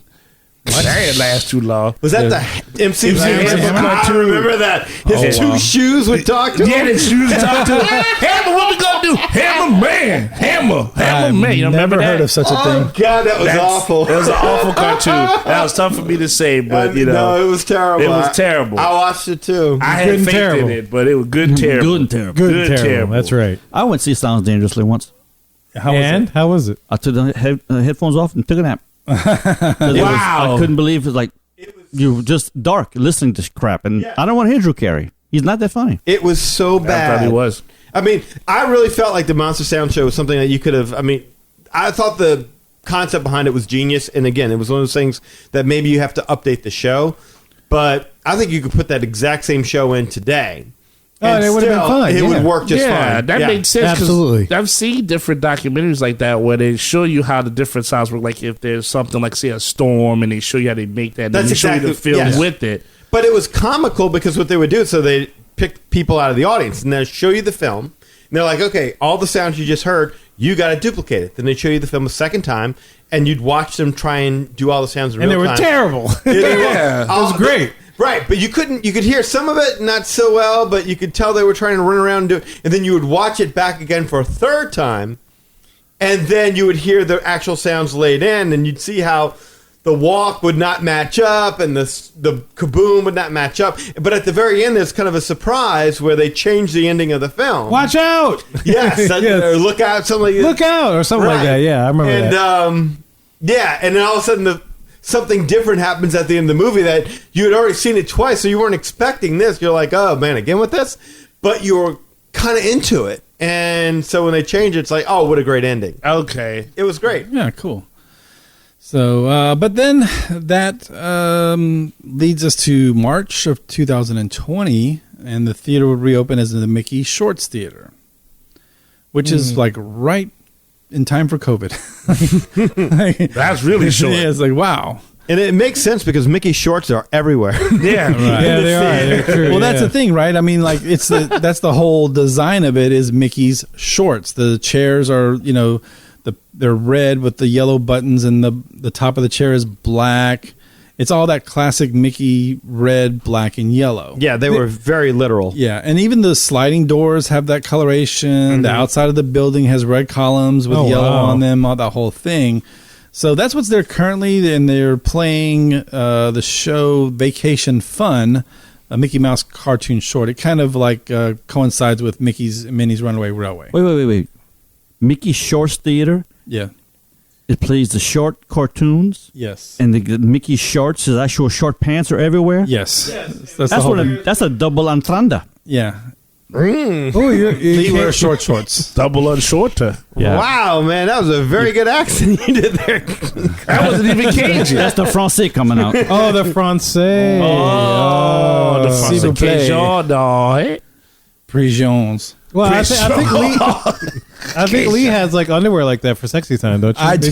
That didn't last too long. Was that the MC Hammer cartoon? I remember that. His two shoes would talk to him. Yeah, his shoes would talk to him. Hammer, what we gonna do? Hammer Man. Hammer Man. You never heard of such a thing. Oh, God, that was awful. That was an awful cartoon. That was tough for me to say, but No, it was terrible. It was terrible. I watched it too. I had faith in it, but it was good and terrible. Good and terrible. Good and terrible. That's right. I went to see Sounds Dangerously once. How was it? I took the headphones off and took a nap. I couldn't believe it was like you were just dark listening to crap, and I don't want to hear Drew Carey. He's not that funny. It was so bad. That probably was. I mean, I really felt like the Monster Sound Show was something that you could have. I mean, I thought the concept behind it was genius, and again, it was one of those things that maybe you have to update the show, but I think you could put that exact same show in today. And it would have been fine. It would work just fine. That makes sense. Absolutely. I've seen different documentaries like that where they show you how the different sounds work. Like if there's something like, say, a storm, and they show you how they make that. That's and they show you the film with it. But it was comical because what they would do, so they pick people out of the audience, and they'll show you the film. And they're like, okay, all the sounds you just heard, you got to duplicate it. Then they show you the film a second time, and you'd watch them try and do all the sounds in real time. And they were terrible. It was great. Right, but you could hear some of it not so well, but you could tell they were trying to run around and do it. And then you would watch it back again for a third time, and then you would hear the actual sounds laid in, and you'd see how the walk would not match up, and the kaboom would not match up. But at the very end, there's kind of a surprise where they change the ending of the film. Watch out! Yes, or look out, something like that. Look out, or something like that. Yeah, I remember that. And and then all of a sudden something different happens at the end of the movie that you had already seen it twice, so you weren't expecting this. You're like, oh man, again with this? But you were kind of into it. And so when they change it, it's like, oh, what a great ending. Okay. It was great. Yeah, cool. So, but then that leads us to March of 2020, and the theater would reopen as the Mickey Shorts Theater, which is like right in time for COVID. That's really short. Yeah, it's like, wow. And it makes sense because Mickey shorts are everywhere. Yeah, right. Yeah, they are. They're true, well, that's the thing, right? I mean, like that's the whole design of it is Mickey's shorts. The chairs are, the They're red with the yellow buttons, and the top of the chair is black. It's all that classic Mickey red, black, and yellow. Yeah, they were very literal. Yeah, and even the sliding doors have that coloration. Mm-hmm. The outside of the building has red columns with yellow on them, all that whole thing. So that's what's there currently, and they're playing the show Vacation Fun, a Mickey Mouse cartoon short. It kind of like coincides with Mickey's and Minnie's Runaway Railway. Wait. Mickey Shorts Theater? Yeah. It plays the short cartoons? Yes. And the Mickey shorts, his actual short pants are everywhere? Yes. That's a double entendre. Yeah. Oh, you wear short shorts. Double unshorter. Yeah. Wow, man, that was a very good accent you did there. That wasn't even Cajun. That's the Francais coming out. Oh, the Francais. Oh, the Francais Cajun. Prisions. Well, I think Lee has like underwear like that for sexy time, don't you? I do.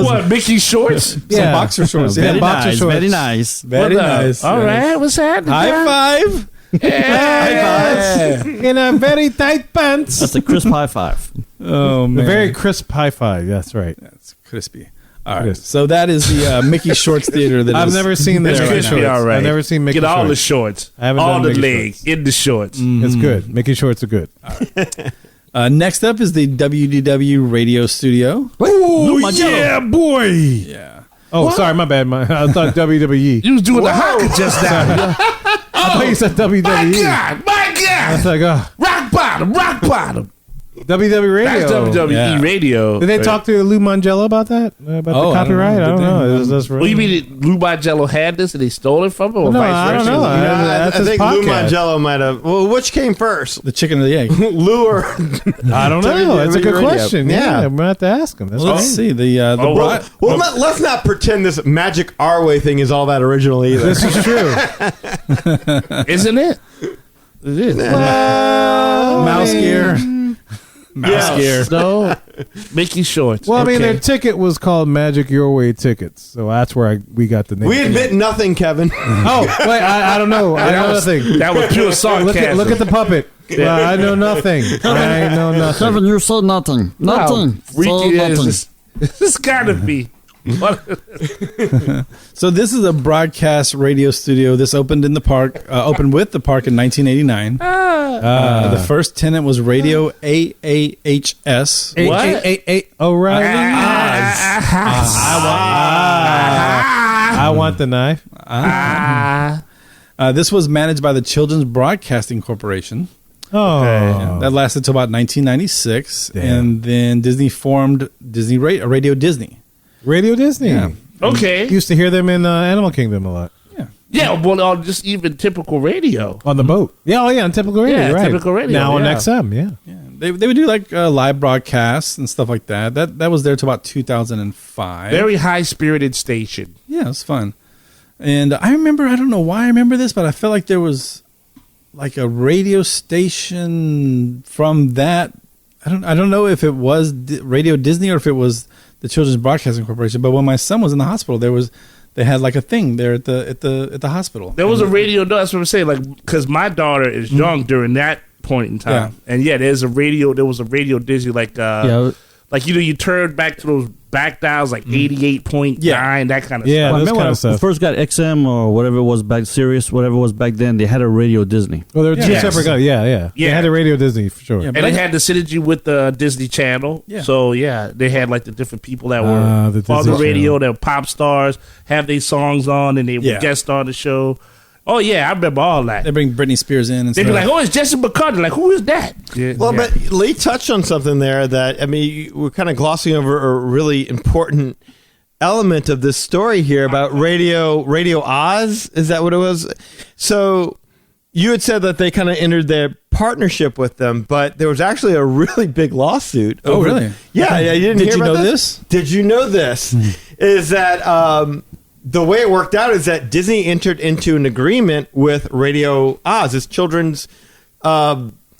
What, Mickey shorts? Yeah, boxer shorts. Very boxer nice. shorts. Very nice. Very nice. All right, what's happening? High five. Yeah. In a very tight pants. That's a crisp high five. Oh A man, very crisp high five. That's right. that's crispy. All right, so that is the Mickey Shorts Theater. That I've is- never seen It's the crispy, shorts. all right. I've never seen Mickey Get all the shorts. shorts. I haven't all done the Mickey legs shorts. in the shorts. It's good. Mickey shorts are good. Next up is the Wdw Radio Studio. Oh, yeah, boy. Yeah. Oh, sorry, my bad. I thought WWE. You was doing the hockey just now. I thought you said WWE. My God. I was like, oh, Rock bottom. WWE Radio. That's WWE Yeah. Radio. Did they talk to Lou Mangello about that? About Oh, the copyright? I don't know. That's Well, you mean Lou Mangello had this and they stole it from him, or No, vice I don't versa? know. I That's his think Lou podcast. Mangello might have. Well, which came first, The chicken or the egg? Lou or? I don't know. That's a good Radio. question. Yeah. I'm going to have to ask him. That's Let's see the Well, let's not pretend this Magic Our Way thing is all that original either. This is true. Isn't it? It is. mouse gear. Mouse gear. No, Mickey Shorts. Well, I mean, Okay. their ticket was called Magic Your Way Tickets, so that's where we got the name. We admit nothing, Kevin. Oh, wait, I don't know. I know nothing. That was pure sarcasm. Look at the puppet. I know nothing. I know nothing. Kevin, you said nothing. Nothing. Freaky Said nothing. is this gotta be. So this is a broadcast radio studio. This opened in the park. Opened with the park in 1989. The first tenant was Radio AAHS. What? O'Reilly. I want the knife. This was managed by the Children's Broadcasting Corporation. Oh, That lasted until about 1996, Damn. and then Disney formed Radio Disney. Radio Disney. Yeah. Okay. Used to hear them in Animal Kingdom a lot Yeah, well, on just even typical radio. on the boat. Yeah, on typical radio. Yeah, right. typical radio, Now on yeah. XM. Yeah. Yeah, they would do like live broadcasts and stuff like that. That was there till about 2005. Very high spirited station. Yeah, it was fun. And I remember, I don't know why I remember this, but I felt like there was like a radio station from that. I don't know if it was Radio Disney or if it was the Children's Broadcasting Corporation. But when my son was in the hospital, they had like a thing there at the hospital. There was a radio. No, that's what I'm saying. Like, because my daughter is young during that point in time, Yeah. and there was a Radio Disney. Like, like you turned back to those back dials, like 88.9, that kind of Yeah, stuff. those Remember kind when of I stuff. first got XM or whatever it was back, Sirius, whatever it was back then, they had a Radio Disney. Well, they're two Yes. separate guys. Yeah. They Yeah. had a Radio Disney for sure. Yeah, And it had the synergy with the Disney Channel. Yeah. So, they had like the different people that were the on the Disney radio, Channel. that were pop stars, have their songs on, and they would Yeah. guest on the show. Oh, yeah, I remember all that. They bring Britney Spears in and They'd stuff. be like, oh, it's Jesse McCartney. Like, who is that? Well, but Lee touched on something there that, I mean, we're kind of glossing over a really important element of this story here about Radio Oz. Is that what it was? So you had said that they kind of entered their partnership with them, but there was actually a really big lawsuit. Oh, really? Yeah. You didn't Did hear you about know this? Did you know this? Is that the way it worked out is that Disney entered into an agreement with Radio Oz, this children's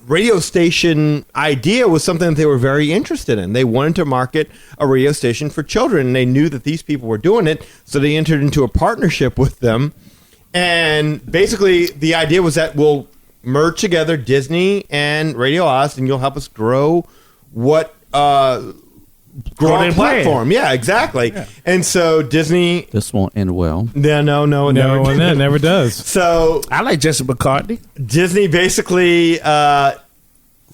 radio station idea was something that they were very interested in. They wanted to market a radio station for children, and they knew that these people were doing it, so they entered into a partnership with them. And basically, the idea was that we'll merge together Disney and Radio Oz, and you'll help us grow what platform. Yeah, exactly. Yeah. And so Disney. This won't end well. Yeah, no, it never does. So I like Jesse McCartney. Disney basically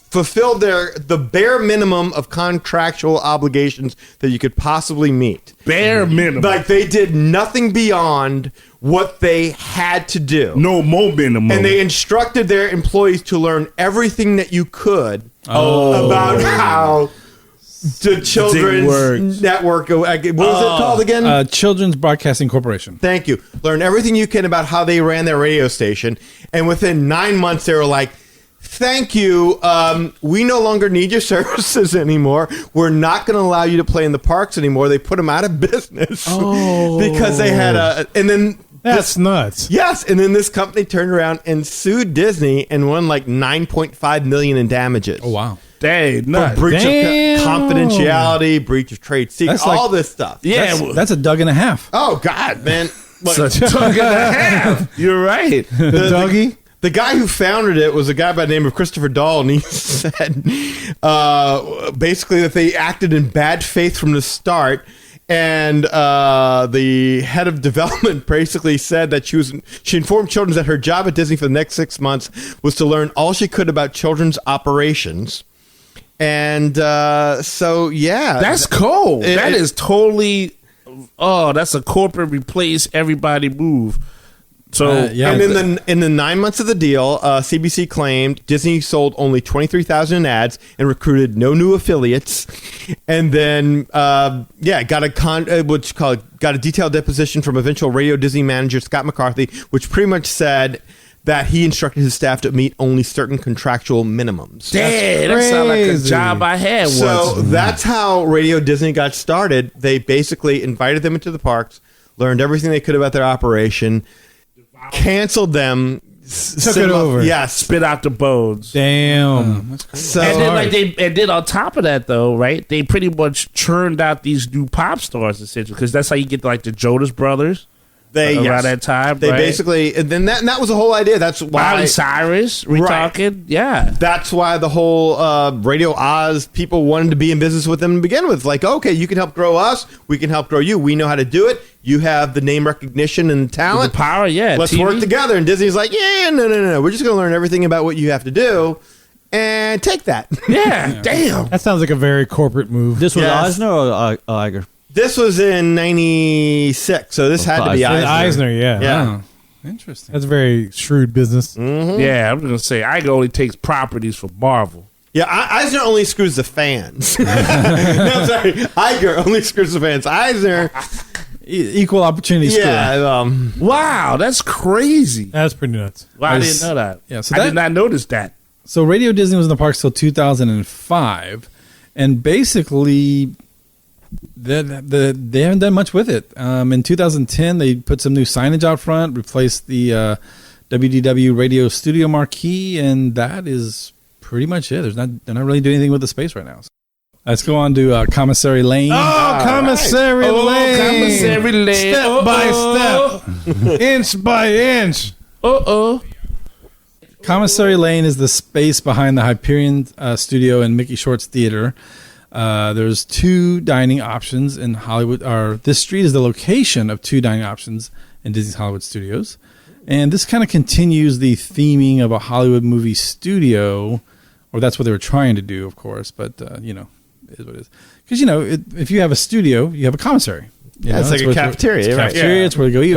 fulfilled the bare minimum of contractual obligations that you could possibly meet. Bare minimum. Like they did nothing beyond what they had to do. No more minimum. And they instructed their employees to learn everything that you could about how the Children's Network, what was it called again? Children's Broadcasting Corporation. Thank you. Learn everything you can about how they ran their radio station. And within 9 months, they were like, thank you. We no longer need your services anymore. We're not going to allow you to play in the parks anymore. They put them out of business because they had and then that's nuts. Yes, and then this company turned around and sued Disney and won like $9.5 million in damages. Oh wow. Dang, for breach of confidentiality, breach of trade secrets, all this stuff. Yeah, that's a dug and a half. Oh God, man, such a dug and a half. You're right. The doggy. The guy who founded it was a guy by the name of Christopher Dahl, and he said basically that they acted in bad faith from the start. And the head of development basically said that she informed children that her job at Disney for the next 6 months was to learn all she could about children's operations. And so, yeah. That's cool. That is totally, that's a corporate replace everybody move. So and in the 9 months of the deal, CBC claimed Disney sold only 23,000 in ads and recruited no new affiliates. And then, got a detailed deposition from eventual Radio Disney manager Scott McCarthy, which pretty much said that he instructed his staff to meet only certain contractual minimums. Damn, that sounds like a job I had once. So that's how Radio Disney got started. They basically invited them into the parks, learned everything they could about their operation, canceled them, took it over. Yes, spit out the bones. Damn. That's crazy. So, and then on top of that, though, right? They pretty much churned out these new pop stars, essentially, because that's how you get like the Jonas Brothers. Around that time, they right? basically, and then that was the whole idea. That's why Miley Cyrus, talking, yeah. That's why the whole Radio Oz people wanted to be in business with them to begin with. Like, okay, you can help grow us, we can help grow you. We know how to do it. You have the name recognition and talent, the power. Yeah, let's TV. work together. And Disney's like, no. We're just going to learn everything about what you have to do. And take that. Yeah, damn. That sounds like a very corporate move. This was Eisner or Iger? This was in 96, so this had to be Eisner. Eisner, yeah. Wow. Interesting. That's very shrewd business. Mm-hmm. Yeah, I'm going to say Iger only takes properties for Marvel. Yeah, Eisner only screws the fans. No, I'm sorry. Iger only screws the fans. Eisner... Equal opportunity screw. Yeah. Wow, that's crazy. That's pretty nuts. Well, I didn't know that. Yeah, so I did not notice that. So Radio Disney was in the parks till 2005, and basically... They haven't done much with it. In 2010, they put some new signage out front, replaced the Wdw Radio Studio marquee, and that is pretty much it. They're not really doing anything with the space right now. So let's go on to Commissary Lane. Commissary Lane. Commissary Lane. Step by step. Inch by inch. Commissary Lane is the space behind the Hyperion Studio and Mickey Short's Theater. There's two dining options in Hollywood. This street is the location of two dining options in Disney's Hollywood Studios. And this kind of continues the theming of a Hollywood movie studio, or that's what they were trying to do, of course. But, it is what it is. Because, if you have a studio, you have a commissary. It's like a cafeteria. It's cafeteria. It's where you go eat.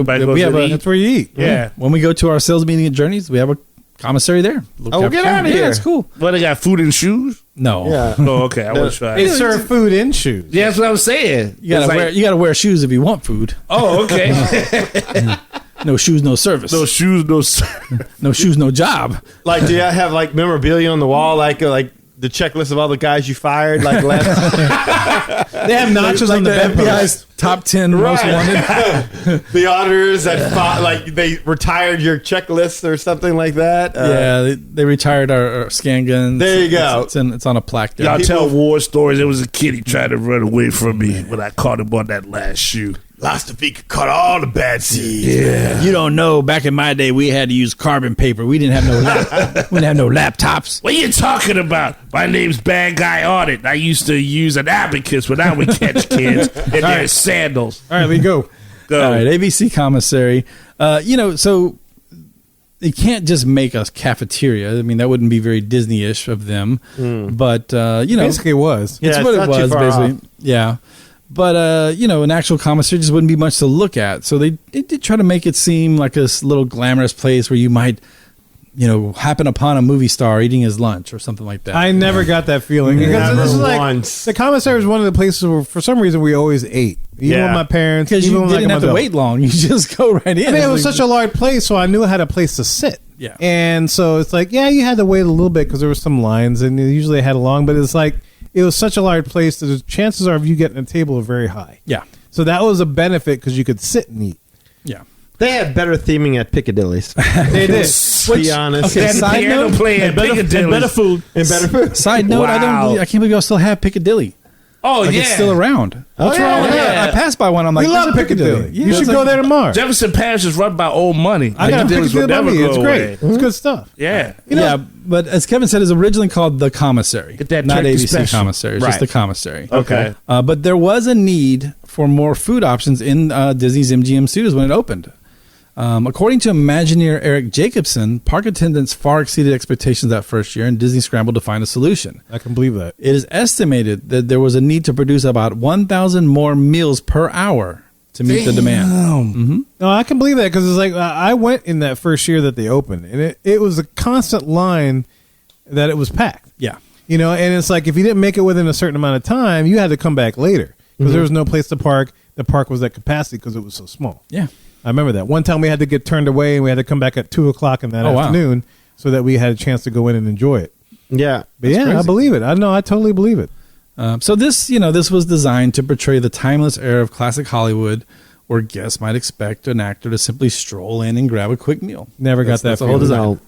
That's where you eat. Yeah. When we go to our sales meeting at Journeys, we have a commissary there. We'll get out of here. Yeah, it's cool. Well, they got food and shoes? No. Yeah. Oh, okay. I was trying. They serve food in shoes. Yeah, that's what I was saying. You gotta wear shoes if you want food. Oh, okay. No shoes, no service. No shoes, no service. No shoes, no job. Like, do you have like memorabilia on the wall, like the checklist of all the guys you fired? Like, they have nachos on the FBI's top 10 most wanted. The auditors that fought, they retired your checklist or something like that. They retired our scan guns. There you go. It's on a plaque there. Y'all tell war stories. There was a kid, he tried to run away from me when I caught him on that last shoe. Lastifika cut all the bad seeds. Yeah. You don't know. Back in my day, we had to use carbon paper. We didn't have no we didn't have no laptops. What are you talking about? My name's Bad Guy Audit. I used to use an abacus when I would catch kids in their sandals. All right, let me go. All right, ABC Commissary. So they can't just make a cafeteria. I mean, that wouldn't be very Disney-ish of them. But, basically it was. It's what it was, basically. Yeah. But, an actual commissary just wouldn't be much to look at. So they did try to make it seem like this little glamorous place where you might, happen upon a movie star eating his lunch or something like that. I never got that feeling. Because this is like, the commissary was one of the places where, for some reason, we always ate. Even with my parents. Because you didn't have to wait long. You just go right in. I mean, it was such a large place, so I knew I had a place to sit. Yeah. And so it's like, you had to wait a little bit because there were some lines, and usually I had along, but it's like, it was such a large place that the chances of you getting a table are very high. Yeah. So that was a benefit because you could sit and eat. Yeah. They had better theming at Piccadilly's. They did. Be honest. Okay, side note, better food. And better food. Side note, I can't believe y'all still have Piccadilly. Oh, like yeah. It's still around. What's wrong with that? I passed by one. I'm like, we love Piccadilly. You should go there tomorrow. Jefferson Parish is run by old money. I got Piccadilly's Piccadilly. It's great. It's good stuff. Yeah. But as Kevin said, it's originally called The Commissary. Get that not turkey ABC special. Commissary. It's just The Commissary. Okay. But there was a need for more food options in Disney's MGM Studios when it opened. According to Imagineer Eric Jacobson, park attendance far exceeded expectations that first year, and Disney scrambled to find a solution. I can believe that. It is estimated that there was a need to produce about 1,000 more meals per hour to meet the demand. Mm-hmm. No, I can believe that because it's like I went in that first year that they opened, and it was a constant line that it was packed. Yeah. And it's like if you didn't make it within a certain amount of time, you had to come back later because there was no place to park. The park was at capacity because it was so small. Yeah. I remember that. One time we had to get turned away and we had to come back at 2:00 in that afternoon so that we had a chance to go in and enjoy it. Yeah. But crazy. I believe it. I totally believe it. So this was designed to portray the timeless era of classic Hollywood where guests might expect an actor to simply stroll in and grab a quick meal. Never got that. That's the whole design.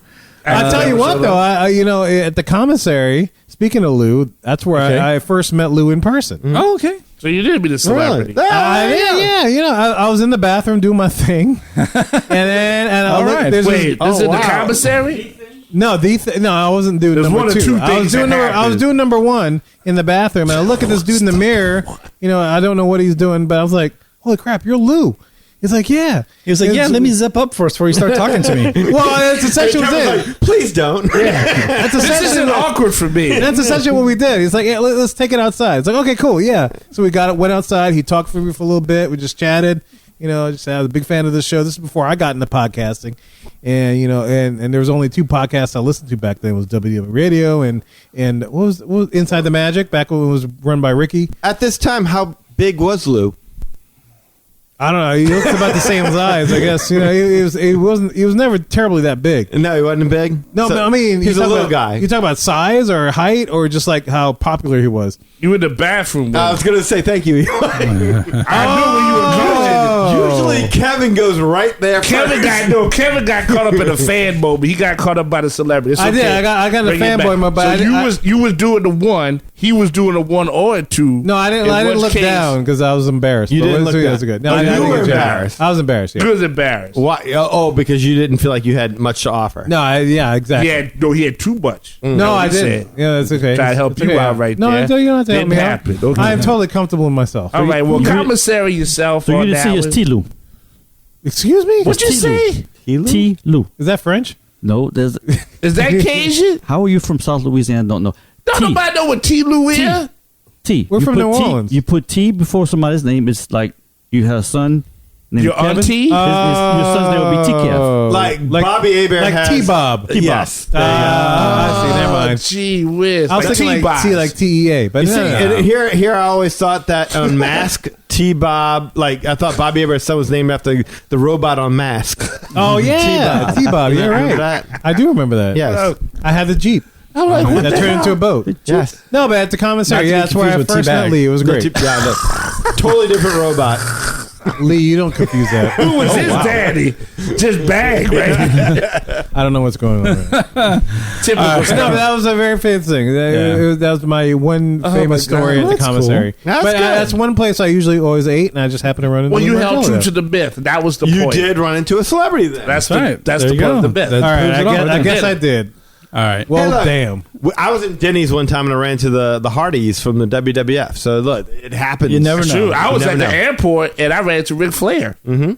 I'll tell you what, though. At the commissary, speaking of Lou, that's where I first met Lou in person. Mm-hmm. Oh, okay. So you did be the celebrity. Really? I was in the bathroom doing my thing, and All right. This is the commissary? No, I wasn't doing There's number one or two. two I was doing number one in the bathroom, and I look at this dude in the mirror. I don't know what he's doing, but I was like, "Holy crap, you're Lou!" He's like, "Yeah." He was like, "Yeah, let me zip up first before you start talking to me." Well, that's essentially what it. Like, please don't. Yeah, This isn't awkward for me. That's essentially what we did. He's like, "Yeah, let's take it outside." It's like, "Okay, cool, yeah." So we went outside. He talked for me for a little bit. We just chatted. I was a big fan of the show. This is before I got into podcasting, and and there was only two podcasts I listened to back then. It was Wdw Radio and what was Inside the Magic back when it was run by Ricky. At this time, how big was Lou? I don't know. He looks about the same size, I guess. He was never terribly that big. No, he wasn't big. No, but I mean, he's a little guy. You talk about size or height or just like how popular he was. You in the bathroom. I was going to say thank you. I knew where you were going. Usually Kevin goes right there. Kevin got caught up in a fan moment. He got caught up by the celebrity. It's I okay. did. I got in a fanboy mode. But you was doing the one. He was doing a 1 or a 2. No, I didn't look down because I was embarrassed. You didn't look down. That's good. No, you were embarrassed. I was embarrassed. Yeah. You was embarrassed. Why? Oh, because you didn't feel like you had much to offer. No, exactly. He had too much. No, I didn't. Yeah, that's okay. Try to help you out right there. No, you don't have to help me out. Okay. I am totally comfortable in myself. All right, well, commissary yourself. So you didn't see his T-Lou. Excuse me? What'd you say? T-Lou. Is that French? No, there's. Is that Cajun? How are you from South Louisiana? Don't know. Don't nobody know what T-Lou is? T. We're from New T, Orleans. You put T before somebody's name. It's like you have a son named Your Kevin. auntie? Your son's name would be T-Kev. Like Bobby Hebert like has. T-Bob. Yes. I see. Never mind. Gee whiz. I was thinking like TEA. But You see, here I always thought that on Mask, T-Bob, like I thought Bobby Hebert's son was named after the robot on Mask. Oh, yeah. T-Bob. You're Remember right. that? I do remember that. Yes. I had the Jeep. I'm like, what that the turned hell? into a boat. Yes. No, but at the commissary, Not to be that's where I confused with first met T-Bag. Lee. It was great. Totally different robot. Lee, you don't confuse that. Who was his daddy? Just bag, right? I don't know what's going on. Typical No, stuff. but that was a very famous thing. That was my one famous story at the commissary. Cool. That's But good. that's one place I usually always ate, and I just happened to run into Well, you held true Marcello to the myth. That was the You point. did run into a celebrity then. That's right. That's There the you part of go. the myth. there. All right, I guess did I it. did. All right. Well, Hey, look. damn. I was in Denny's one time and I ran into the Hardys from the WWF. So look, it happens. You never know. True. I was You at never the know. airport and I ran into Ric Flair. I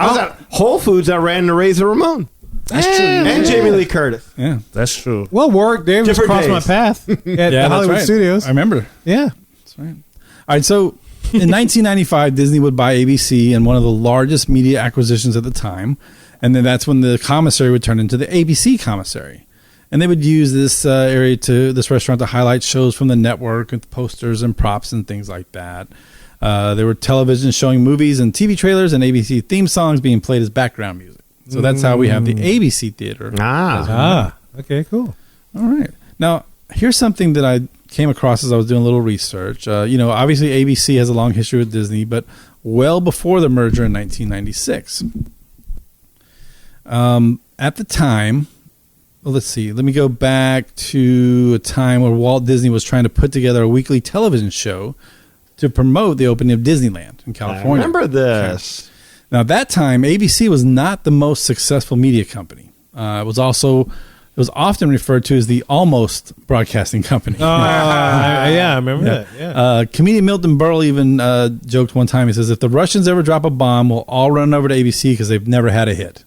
was at Whole Foods. I ran into Razor Ramon. That's true. And Jamie Lee Curtis. Yeah. That's true. Well, Warwick Davis Different crossed my days. path at the that's Hollywood right. Studios. I remember. Yeah. That's right. All right. So in 1995, Disney would buy ABC in one of the largest media acquisitions at the time. And then that's when the commissary would turn into the ABC commissary. And they would use this this restaurant to highlight shows from the network with posters and props and things like that. There were television showing movies and TV trailers and ABC theme songs being played as background music. So that's how we have the ABC Theater. Okay, cool. All right. Now, here's something that I came across as I was doing a little research. Obviously ABC has a long history with Disney, but well before the merger in 1996. At the time, well, let's see. Let me go back to a time where Walt Disney was trying to put together a weekly television show to promote the opening of Disneyland in California. I remember this. Now, at that time, ABC was not the most successful media company. It was often referred to as the almost broadcasting company. Yeah, I remember that. Yeah. Comedian Milton Berle even joked one time. He says, if the Russians ever drop a bomb, we'll all run over to ABC because they've never had a hit.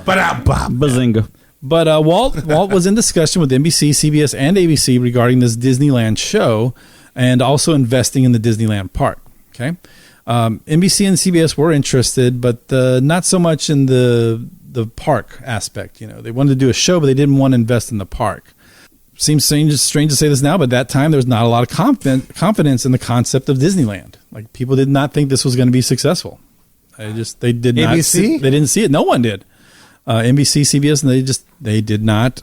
Bazinga. But Walt was in discussion with NBC, CBS, and ABC regarding this Disneyland show and also investing in the Disneyland park. Okay, NBC and CBS were interested, but not so much in the park aspect. They wanted to do a show, but they didn't want to invest in the park. Seems strange to say this now, but at that time there was not a lot of confidence in the concept of Disneyland. Like, people did not think this was going to be successul. They did not. ABC? They didn't see it. No one did. NBC, CBS, and they did not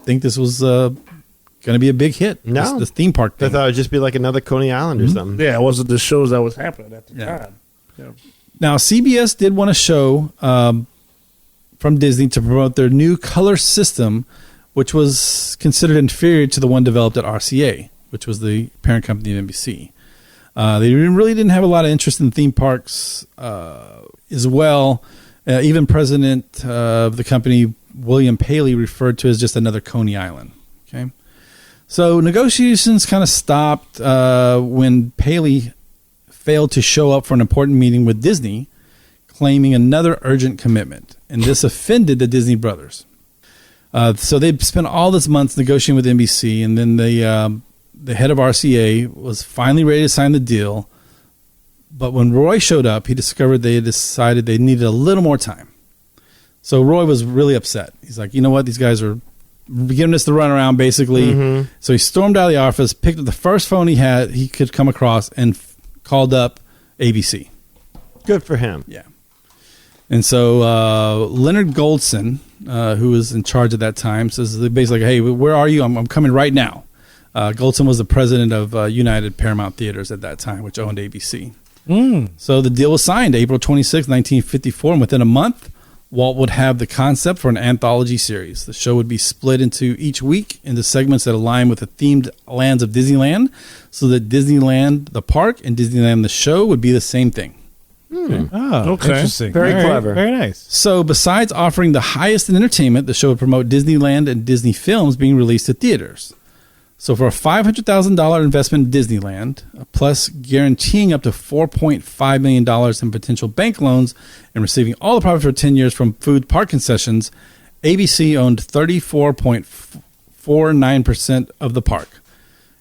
think this was going to be a big hit. No. The theme park They thing. thought it would just be like another Coney Island or something. Yeah, it wasn't the shows that was happening at the time. Yeah. Now, CBS did want a show from Disney to promote their new color system, which was considered inferior to the one developed at RCA, which was the parent company of NBC. They really didn't have a lot of interest in theme parks as well. Even president of the company, William Paley, referred to it as just another Coney Island. Okay, so negotiations kind of stopped when Paley failed to show up for an important meeting with Disney, claiming another urgent commitment, and this offended the Disney brothers. So they spent all this months negotiating with NBC, and then the head of RCA was finally ready to sign the deal. But when Roy showed up, he discovered they had decided they needed a little more time. So Roy was really upset. He's like, you know what? These guys are giving us the runaround, basically. Mm-hmm. So he stormed out of the office, picked up the first phone he could come across, and called up ABC. Good for him. Yeah. And so Leonard Goldson, who was in charge at that time, says basically, hey, where are you? I'm coming right now. Goldson was the president of United Paramount Theaters at that time, which owned ABC. So the deal was signed April 26, 1954, and within a month, Walt would have the concept for an anthology series. The show would be split into each week into segments that align with the themed lands of Disneyland, so that Disneyland, the park, and Disneyland, the show, would be the same thing. Oh, Okay. interesting. Very All clever. Very nice. So besides offering the highest in entertainment, the show would promote Disneyland and Disney films being released to theaters. So for a $500,000 investment in Disneyland, plus guaranteeing up to $4.5 million in potential bank loans and receiving all the profit for 10 years from food park concessions, ABC owned 34.49% of the park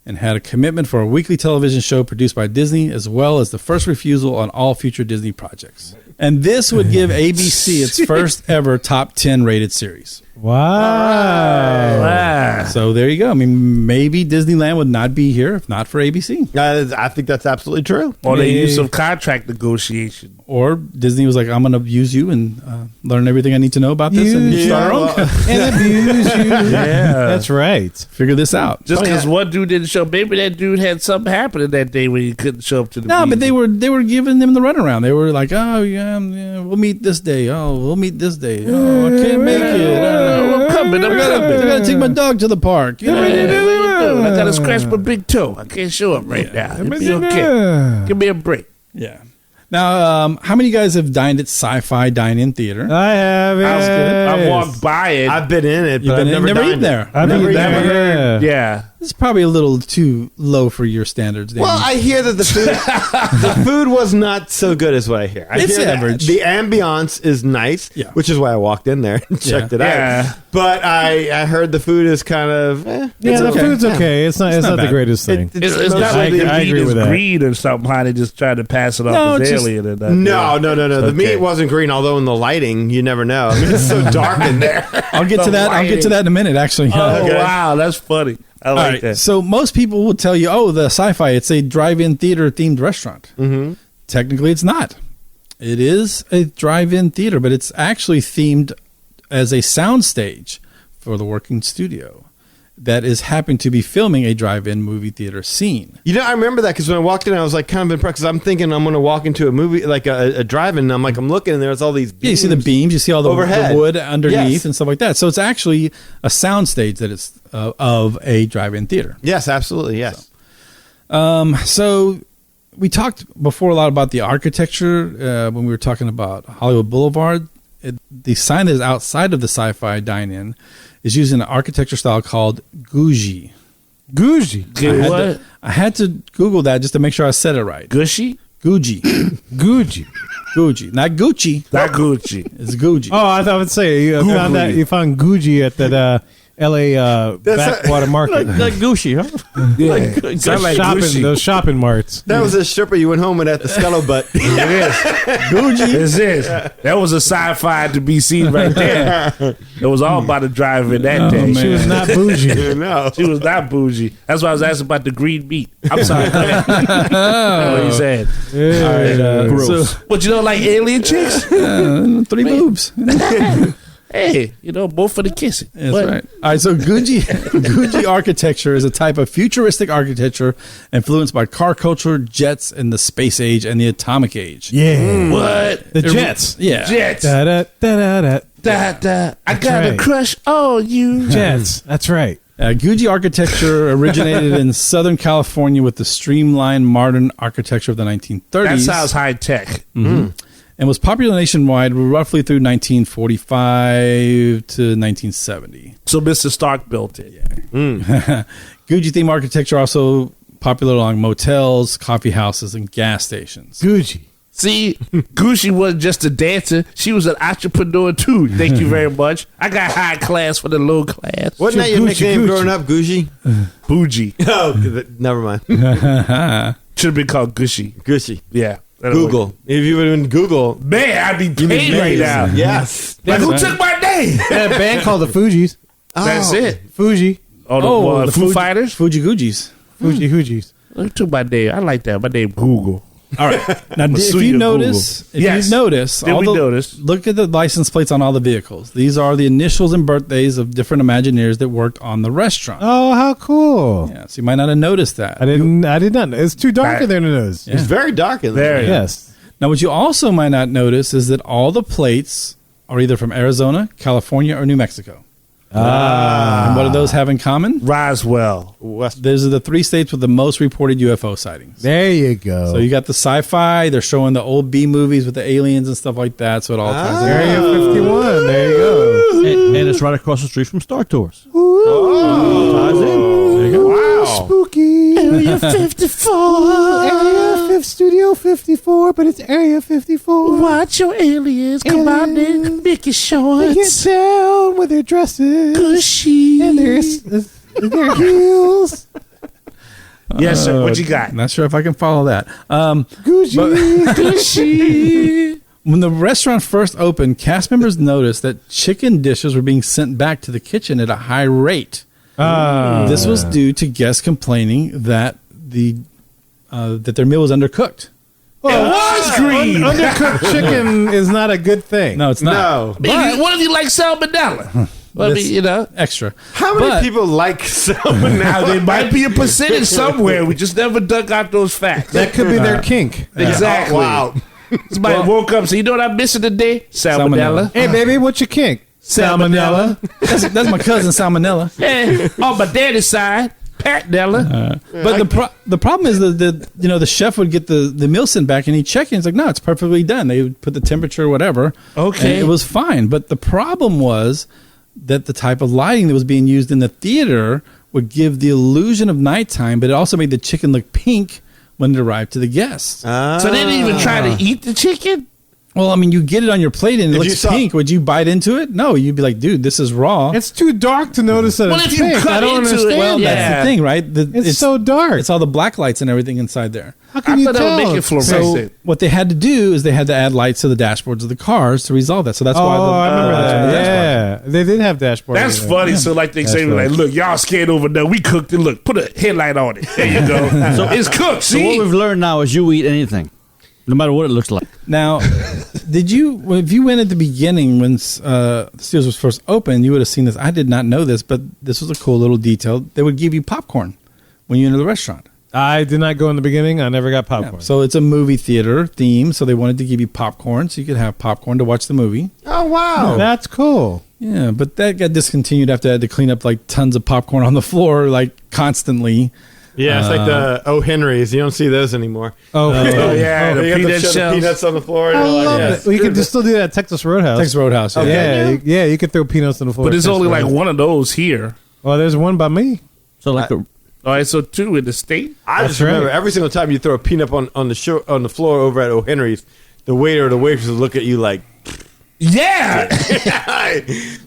and had a commitment for a weekly television show produced by Disney, as well as the first refusal on all future Disney projects. And this would give ABC its first ever top 10 rated series. Wow. So there you go. I mean, maybe Disneyland would not be here if not for ABC. I think that's absolutely true. Or the use of contract negotiation. Or Disney was like, I'm going to use you and learn everything I need to know about this and start our own and abuse you. Yeah. That's right. Figure this out. Just because one dude didn't show up, maybe that dude had something happen that day when he couldn't show up to the No, meeting. but they were giving them the runaround. They were like, oh, yeah, we'll meet this day. Oh, we'll meet this day. Oh, I can't make it. I'm coming. I gotta take my dog to the park. You know? I gotta scratch my big toe. I can't show up right now. It'll be okay. Give me a break. Yeah. Now, how many of you guys have dined at Sci-Fi Dine-In Theater? I have it. I've walked by it. I've been in it, You've but been I've in, never dined eaten there. I've Never eaten eaten there. there. Yeah. This is probably a little too low for your standards, Danny. Well, I hear that the food was not so good, is what I hear. It's hear that average. The ambiance is nice, which is why I walked in there and checked it Yeah. out. But I heard the food is kind of Yeah, it's the okay. food's okay. It's not the bad. greatest thing. It's not I like the agree meat is with that. green or something. How they just tried to pass it off No, as it's just- alien. No. The Okay. meat wasn't green, although in the lighting, you never know. I mean, it's so dark in there. I'll get to that. I'll get to that in a minute, actually. Oh, Okay. wow. That's funny. I All like right. that. So most people will tell you, oh, the Sci-Fi, it's a drive-in theater themed restaurant. Mm-hmm. Technically, it's not. It is a drive-in theater, but it's actually themed as a soundstage for the working studio that is happened to be filming a drive-in movie theater scene. You know, I remember that because when I walked in, I was like kind of impressed because I'm thinking I'm going to walk into a movie, like a drive-in, and I'm looking, and there's all these beams. Yeah, you see the beams, you see all the overhead. wood underneath Yes. and stuff like that. So it's actually a soundstage that is of a drive-in theater. Yes, absolutely, yes. So we talked before a lot about the architecture when we were talking about Hollywood Boulevard. The sign that is outside of the Sci-Fi Dine-In is using an architecture style called Gouji. Gouji. I had to Google that just to make sure I said it right. Gushy? Gouji. Gouji. Gouji. Not Gucci. Not Gucci. It's Gouji. Oh, I thought I would say you found that. You found Gouji at that L.A. backwater market. Like Gucci, huh? Yeah. Those Sound like shopping, Gucci. those shopping marts. That was a stripper you went home with at the Scuttlebutt. It is. Gucci. It is. That was a sci-fi to be seen right there. It was all about the drive in that day. She was not bougie. No. She was not bougie. That's why I was asking about the green meat. I'm sorry. Go ahead. That's what he said. All right, Gross. But you don't like alien chicks? 3 boobs. Hey, both for the kissing. That's But- right. All right, so Gouji architecture is a type of futuristic architecture influenced by car culture, jets, and the space age and the atomic age. Yeah. What? The Jets. Yeah. Jets. Da, da, da, da, da. I got a right. crush on you. Jets. That's right. Gouji architecture originated in Southern California with the streamlined modern architecture of the 1930s. That sounds high tech. And was popular nationwide roughly through 1945 to 1970. So Mr. Stark built it. Gouji theme architecture also popular along motels, coffee houses, and gas stations. Gucci. See, Gucci wasn't just a dancer. She was an entrepreneur, too. Thank you very much. I got high class for the low class. Wasn't that your nickname growing up, Gouji? Bougie. Oh, never mind. Should have been called Gushy. Gushy. Yeah. Google. If you would have been Google. Man, I'd be paid right now. Yes. Like, who took my name? They had a band called the Fugees. That's it. Fuji. Oh, the Foo Fighters? Fuji Gujis. Fuji Hoogies. Who took my name? I like that. My name Google. All right. Now, if you notice, look at the license plates on all the vehicles. These are the initials and birthdays of different Imagineers that worked on the restaurant. Oh, how cool! Yeah, so you might not have noticed that. I did not. It's too dark in there to notice. It's very dark in there. Yes. Now, what you also might not notice is that all the plates are either from Arizona, California, or New Mexico. And what do those have in common? Roswell. Those are the 3 states with the most reported UFO sightings. There you go. So you got the sci-fi. They're showing the old B movies with the aliens and stuff like that. So it all ties in. Area 51. There you go. And it's right across the street from Star Tours. Ties in. There you go. Wow. Spooky. Area 54. Area 5 Studio 54, but it's Area 54. Watch your aliens come out in Mickey They get shorts. down with their dresses Gushy. and their heels. Yes, sir. What you got? Not sure if I can follow that. Gucci. Gushy. When the restaurant first opened, cast members noticed that chicken dishes were being sent back to the kitchen at a high rate. This was due to guests complaining that that their meal was undercooked. Well, it was green. Undercooked chicken is not a good thing. No, it's not. No. But what if you like salmonella? I mean, extra. How many people like salmonella? Now, there might be a percentage somewhere. We just never dug out those facts. That could be their kink. Exactly. Oh, wow. Somebody woke up and said, you know what I'm missing today? Salmonella. Hey, baby, what's your kink? Salmonella. That's my cousin Salmonella. Hey, on my daddy's side, Patnella. But the problem is that the chef would get the meal sent back and he'd check it. It's like, no, it's perfectly done. They would put the temperature or whatever. Okay. And it was fine. But the problem was that the type of lighting that was being used in the theater would give the illusion of nighttime, but it also made the chicken look pink when it arrived to the guests. So they didn't even try to eat the chicken? Well, I mean, you get it on your plate and it looks pink. Would you bite into it? No, you'd be like, dude, this is raw. It's too dark to notice that it's pink. I don't understand. Well, that's the thing, right? It's so dark. It's all the black lights and everything inside there. How can you tell? Make it fluorescent. So what they had to do is they had to add lights to the dashboards of the cars to resolve that. So that's why. I remember that. Yeah, they did have dashboards. That's funny. So like they say, like, look, y'all scared over there. We cooked it. Look, put a headlight on it. There you go. So it's cooked. So what we've learned now is you eat anything, no matter what it looks like. Now, if you went at the beginning when the studios was first open, you would have seen this. I did not know this, but this was a cool little detail. They would give you popcorn when you enter the restaurant. I did not go in the beginning. I never got popcorn. Yeah, so it's a movie theater theme, so they wanted to give you popcorn so you could have popcorn to watch the movie. Oh, wow. That's cool. Yeah, but that got discontinued after I had to clean up like tons of popcorn on the floor like constantly. Yeah, it's like the O. Henrys. You don't see those anymore. Oh, yeah, the peanut shells. Peanuts on the floor. I love it. Well, you can just still do that at Texas Roadhouse. Texas Roadhouse. Yeah, Okay. Yeah, you can throw peanuts on the floor. But there's only like one of those here. Well, there's one by me. So like All right, so two in the state. I just remember every single time you throw a peanut on the floor over at O. Henry's, the waiter or the waitress will look at you like, yeah,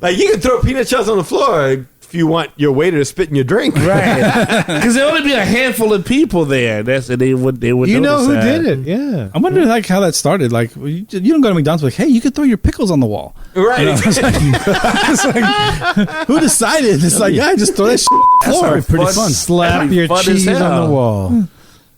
like you can throw peanut shells on the floor if you want your waiter to spit in your drink, right? Because there only be a handful of people there. They would. You know who did it? Yeah, I wonder like how that started. Like you don't go to McDonald's. Like, hey, you could throw your pickles on the wall, right? You know, it's like, who decided? It's like, yeah, just throw that shit on the floor. pretty fun. Slap your cheese on the wall.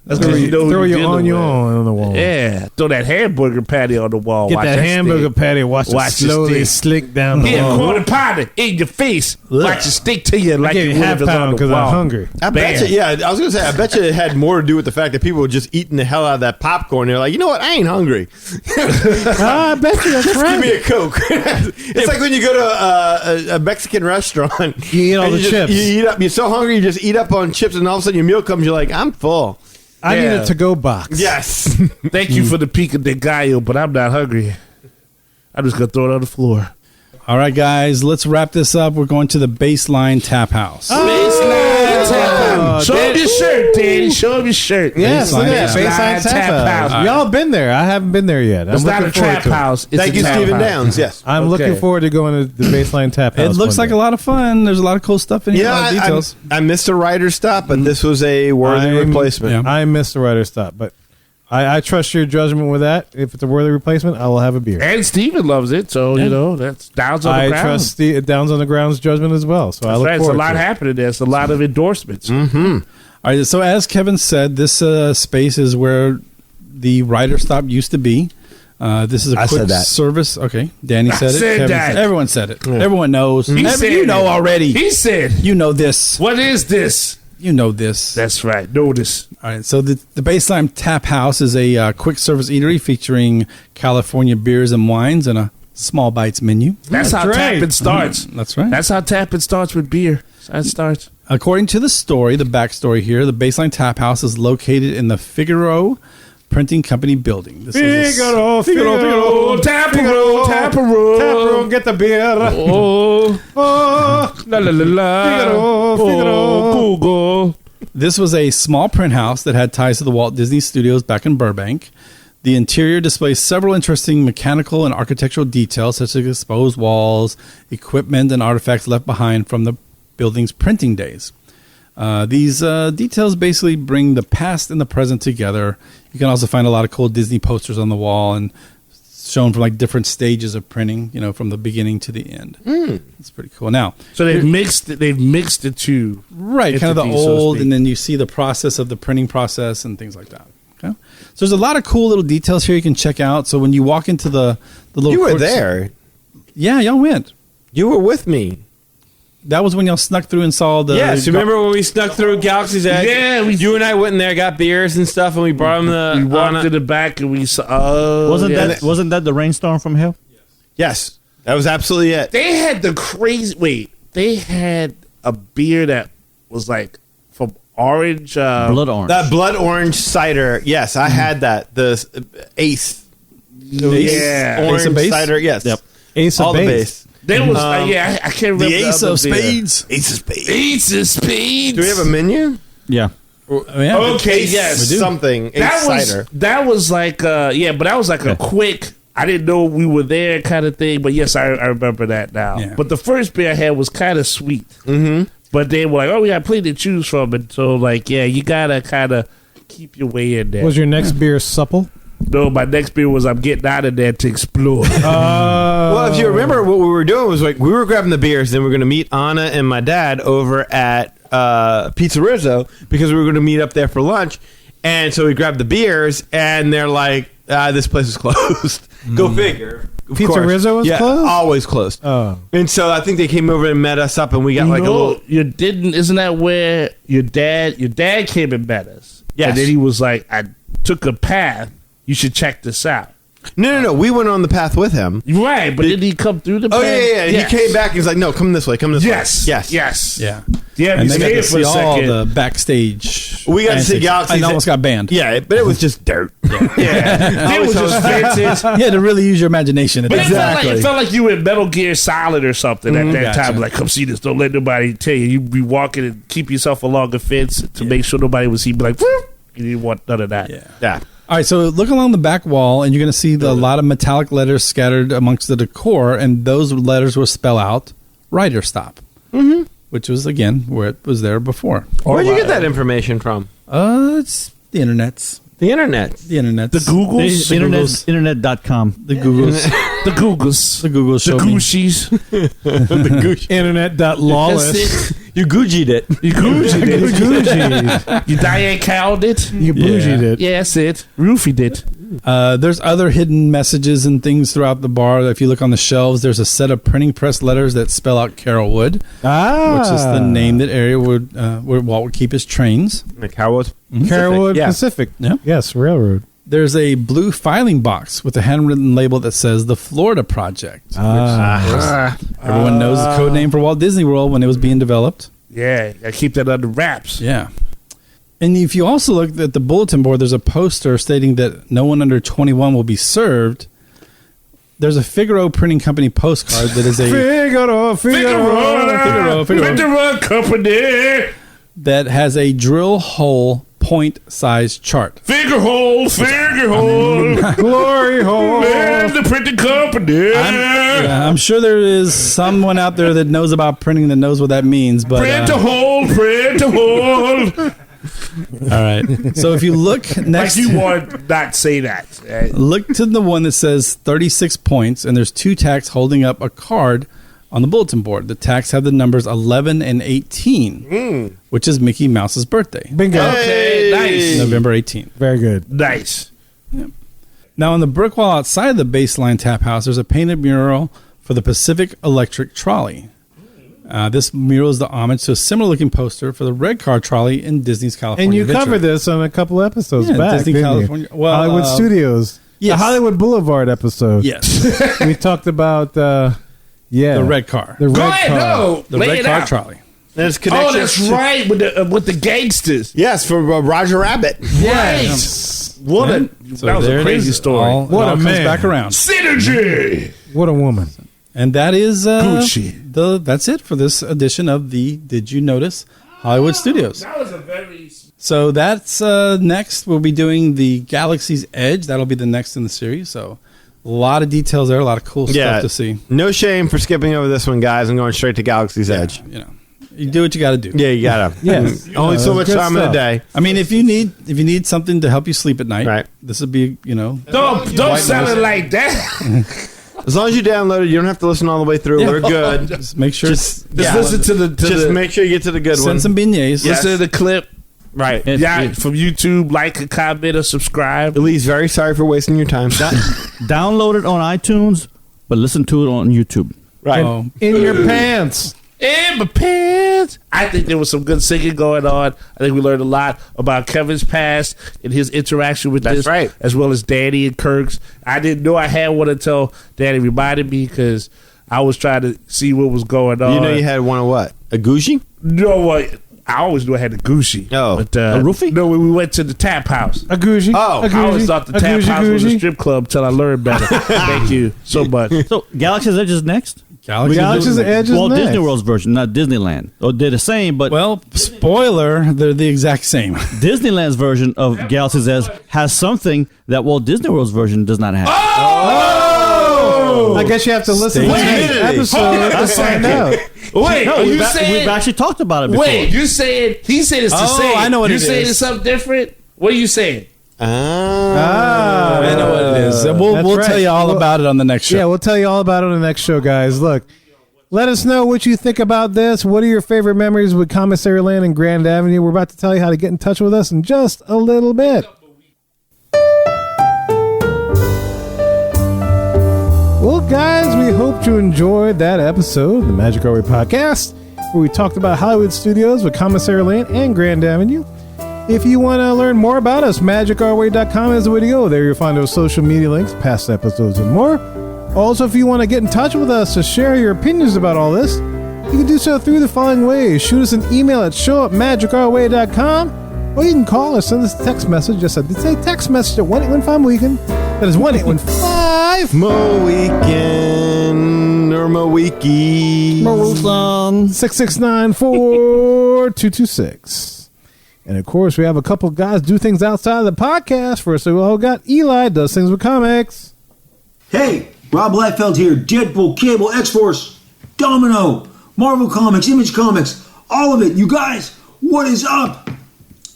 That's where you know throw your onion on the wall. Yeah, throw that hamburger patty on the wall. Get that hamburger patty. Watch it slowly slick down the wall. Quarter pounder in your face. Watch it stick to you like you half pound because I'm hungry. I bet you. Yeah, I was gonna say. I bet you it had more to do with the fact that people were just eating the hell out of that popcorn. They're like, you know what? I ain't hungry. I bet you that's right. Give me a Coke. It's like when you go to a Mexican restaurant. You eat all the chips. You eat up. You're so hungry, you just eat up on chips, and all of a sudden your meal comes. You're like, I'm full. I need a to-go box. Yes. Thank you for the pico de gallo, but I'm not hungry. I'm just going to throw it on the floor. All right, guys, let's wrap this up. We're going to the Baseline Tap House. Baseline Tap House. Show him your shirt, Daddy. Show him your shirt. Yes, look at that. Baseline Tap House. Y'all been there. I haven't been there yet. It's not a trap house. Thank you, Stephen Downs. Yes. I'm looking forward to going to the Baseline Tap House. It looks like a lot of fun. There's a lot of cool stuff in here. Yeah, a lot of details. I missed a writer's stop, but this was a worthy replacement. Yeah. I missed a writer's stop, but I trust your judgment with that. If it's a worthy replacement, I will have a beer. And Steven loves it, so, you know, that's Downs on the ground. I trust Downs on the ground's judgment as well, so I look forward to it. There's a lot happening there. It's a lot of endorsements. Mm-hmm. All right, so as Kevin said, this space is where the writer's stop used to be. This is a quick service. Okay, Danny said it. Kevin said it. Everyone said it. Yeah. Everyone knows. You know already. He said. You know this. What is this? You know this. That's right. Know this. All right. So the Baseline Tap House is a quick service eatery featuring California beers and wines and a small bites menu. That's how tapping starts. That's right. That's how tapping starts with beer. That starts. According to the story, the backstory here, the Baseline Tap House is located in the Figaro Printing Company building. This Figaro, tap room, get the beer. Oh, la la la la. Figaro. Google. This was a small print house that had ties to the Walt Disney Studios back in Burbank. The interior displays several interesting mechanical and architectural details, such as exposed walls, equipment, and artifacts left behind from the building's printing days. These details basically bring the past and the present together. You can also find a lot of cool Disney posters on the wall and shown from like different stages of printing, from the beginning to the end. It's pretty cool. Now, so they've mixed the two, right? Kind of the old, and then you see the process of the printing process and things like that. Okay, so there's a lot of cool little details here you can check out. So when you walk into the little, you were there. Yeah, y'all went. You were with me. That was when y'all snuck through and saw the... Yes, remember when we snuck through Galaxy's Edge? Yeah. You and I went in there, got beers and stuff, and we brought them the... We walked to the back and we saw... Wasn't that the rainstorm from hell? Yes. That was absolutely it. They had the crazy... Wait. They had a beer that was like from orange... blood orange. That blood orange cider. Yes, I had that. The Ace. Yeah. Orange Ace of Base? cider, yes. Yep. Ace of All Base. the base. There was... I can't remember the Ace of Spades. Ace of Spades. Ace of Spades. Do we have a menu? Yeah. Yeah. Okay, Ace yes. something. Ace cider. That was like... but that was like a quick... I didn't know we were there kind of thing, but yes, I remember that now. Yeah. But the first beer I had was kind of sweet. Mm-hmm. But they were like, oh, we got plenty to choose from. And so, like, yeah, you got to kind of keep your way in there. Was your next beer supple? No, my next beer was I'm getting out of there to explore. Well, if you remember, what we were doing was like we were grabbing the beers, then we were going to meet Anna and my dad over at Pizza Rizzo because we were going to meet up there for lunch. And so we grabbed the beers, and they're like, this place is closed. Go figure. Of Pizza course. Rizzo was closed? Always closed. Oh. And so I think they came over and met us up, and we got like a little... You didn't... Isn't that where your dad came and met us? Yes. And then he was like, I took a path. You should check this out. No. We went on the path with him. Right, but did he come through the path? Oh, yeah. Yes. He came back, and he's like, no, come this way, Yes. way. Yes. Yeah. Yeah, And we they got to stayed for see a all second. the backstage. We got to see antics. Galaxy's I almost got banned. Yeah, but it was just dirt. Yeah. It was just fences. You had to really use your imagination. At But that it felt like you were in Metal Gear Solid or something at that Gotcha. time. Like, come see this. Don't let nobody tell you. You be walking and keep yourself along the fence to make sure nobody would see. Be like, whoop. You didn't want none of that. Yeah. All right, so look along the back wall, and you're going to see a lot of metallic letters scattered amongst the decor, and those letters will spell out Writer Stop, which was, again, where it was there before. Where'd you get that information from? It's the internets. The internet. The internets. The Googles? Internet.com. The Googles. The Googles. The Googles The showed me. Goochies. The Gucci. Internet.lawless. That's it. You Gucci'd it. You Guccied it. You Gucci'd. You Diane Cowed it. You bougied it. Yeah, that's it. Roofied it. There's other hidden messages and things throughout the bar. If you look on the shelves, there's a set of printing press letters that spell out Carrollwood, which is the name that area where Walt would keep his trains. Like Carrollwood Carrollwood Yeah. Pacific. Yeah. Yes, railroad. There's a blue filing box with a handwritten label that says the Florida Project. Which everyone knows the code name for Walt Disney World when it was being developed. Yeah, I keep that under wraps. Yeah. And if you also look at the bulletin board, there's a poster stating that no one under 21 will be served. There's a Figaro Printing Company postcard that is a Figaro Company. that has a drill hole point size chart. Figure hole. glory hole. Man, the printing company. I'm sure there is someone out there that knows about printing that knows what that means. But Print a hole. all right. So if you look next, Like you would not say that. look to the one that says 36 points, and there's two tacks holding up a card on the bulletin board. The tacks have the numbers 11 and 18, which is Mickey Mouse's birthday. Bingo. Okay, nice. November 18th. Very good. Nice. Now, on the brick wall outside the baseline tap house, there's a painted mural for the Pacific Electric Trolley. This mural is the homage to a similar-looking poster for the red car trolley in Disney's California And you Adventure. covered this on a couple episodes Yeah, back, Disney didn't you? California. Well, Hollywood Studios. yes. The Hollywood Boulevard episode. Yes. We talked about, The red car. The red Go car. ahead, no. The Lay red it car out. trolley. There's Oh, connections. that's right with the gangsters. Yes, for Roger Rabbit. Right. What a So that was there a it crazy is. story. All, What it all a comes man. back around. Synergy. What a woman. And that is Gucci. that's it for this edition of the Did You Notice Hollywood Studios. That was a very So that's next. We'll be doing the Galaxy's Edge. That'll be the next in the series. So a lot of details there, a lot of cool stuff to see. No shame for skipping over this one, guys, and going straight to Galaxy's Edge. You know, You do what you got to do. Yeah, you gotta. Yes. Only so much good time in stuff. a day. I mean, if you need something to help you sleep at night, Right. this would be, Don't sound it like that. As long as you download it, you don't have to listen all the way through. Yeah. We're good. Just make sure. Just listen to the. Just make sure you get to the good send one. some beignets. Listen to the clip. Right. Yeah, from YouTube, like, a comment, or subscribe. Elise, very sorry for wasting your time. Download it on iTunes, but listen to it on YouTube. Right. Oh. In your pants. In my pants. I think there was some good singing going on. I think we learned a lot about Kevin's past and his interaction with That's this, right. as well as Danny and Kirk's. I didn't know I had one until Danny reminded me, because I was trying to see what was going on. You know you had one of what? A Gucci? No, what? I always knew I had a Gucci. Oh. But, A roofie? No, when we went to the tap house. A Gucci. Oh, a I always Gucci, thought the a tap Gucci, house was a Gucci. strip club until I learned better. Thank you so much. So, Galaxy's Edge is next? Galaxy's Edge is Walt next. Disney World's version, not Disneyland. Or they're the same, but Well, spoiler, they're the exact same. Disneyland's version of Galaxy's Edge has something that Walt Disney World's version does not have. I guess you have to listen to the next episode to find out. Wait, No, are you we've saying? actually talked about it before. Wait, you saying he said it's the Oh, same? I know what you it saying is. it's something different? What are you saying? Ah, I know what it is. We'll That's tell right. you all about it on the next show. Yeah, we'll tell you all about it on the next show, guys. Look, let us know what you think about this. What are your favorite memories with Commissary Lane and Grande Avenue? We're about to tell you how to get in touch with us in just a little bit. Well, guys, we hope you enjoyed that episode of the Magic Our Way podcast, where we talked about Hollywood Studios with Commissary Lane and Grande Avenue. If you want to learn more about us, magicourway.com is the way to go. There you'll find those social media links, past episodes, and more. Also, if you want to get in touch with us to share your opinions about all this, you can do so through the following ways. Shoot us an email at show@magicourway.com, or you can call or send us a text message. Just say text message at 1-815-MOWEEKEND. That is 1-815-MOWEEKEND or MOWEEKY 669-4226. And of course, we have a couple guys do things outside of the podcast. First, we all got Eli does things with comics. Hey, Rob Liefeld here. Deadpool, Cable, X-Force, Domino, Marvel Comics, Image Comics, all of it. You guys, what is up?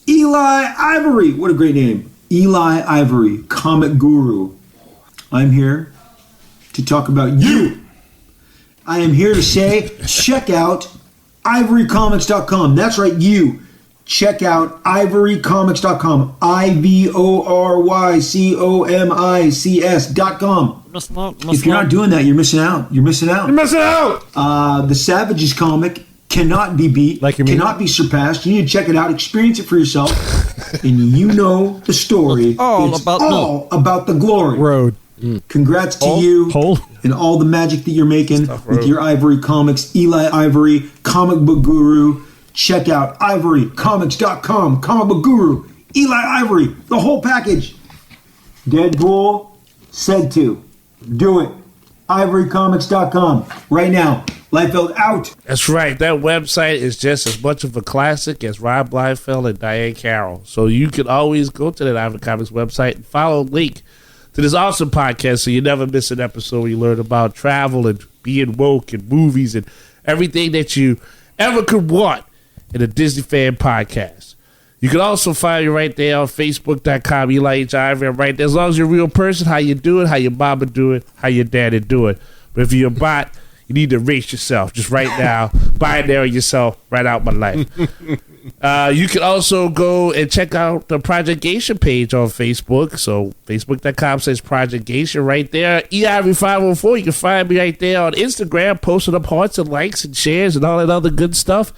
Eli Ivory. What a great name. Eli Ivory, comic guru. I'm here to talk about you. I am here to say, check out ivorycomics.com. That's right, you. Check out ivorycomics.com. ivorycomics.com. If you're not doing that, you're missing out. You're missing out. You're missing out. The Savages comic cannot be beat, cannot be surpassed. You need to check it out, experience it for yourself, and you know the story. It's all about the glory. Road. Congrats to you and all the magic that you're making with your Ivory Comics. Eli Ivory, comic book guru. Check out ivorycomics.com, comic book guru. Eli Ivory, the whole package. Deadpool said to. Do it. ivorycomics.com. Right now. Liefeld out. That's right. That website is just as much of a classic as Rob Liefeld and Diane Carroll. So you can always go to that Ivory Comics website and follow the link to this awesome podcast so you never miss an episode where you learn about travel and being woke and movies and everything that you ever could want in a Disney fan podcast. You can also find me right there on Facebook.com, Eli H. Ivory. I'm right there. As long as you're a real person, how you do it, how your mama do it, how your daddy do it. But if you're a bot, you need to erase yourself just right now. Binary yourself right out my life. You can also go and check out the Project Geisha page on Facebook. So Facebook.com/Project Geisha right there. EIV504, you can find me right there on Instagram, posting up hearts and likes and shares and all that other good stuff.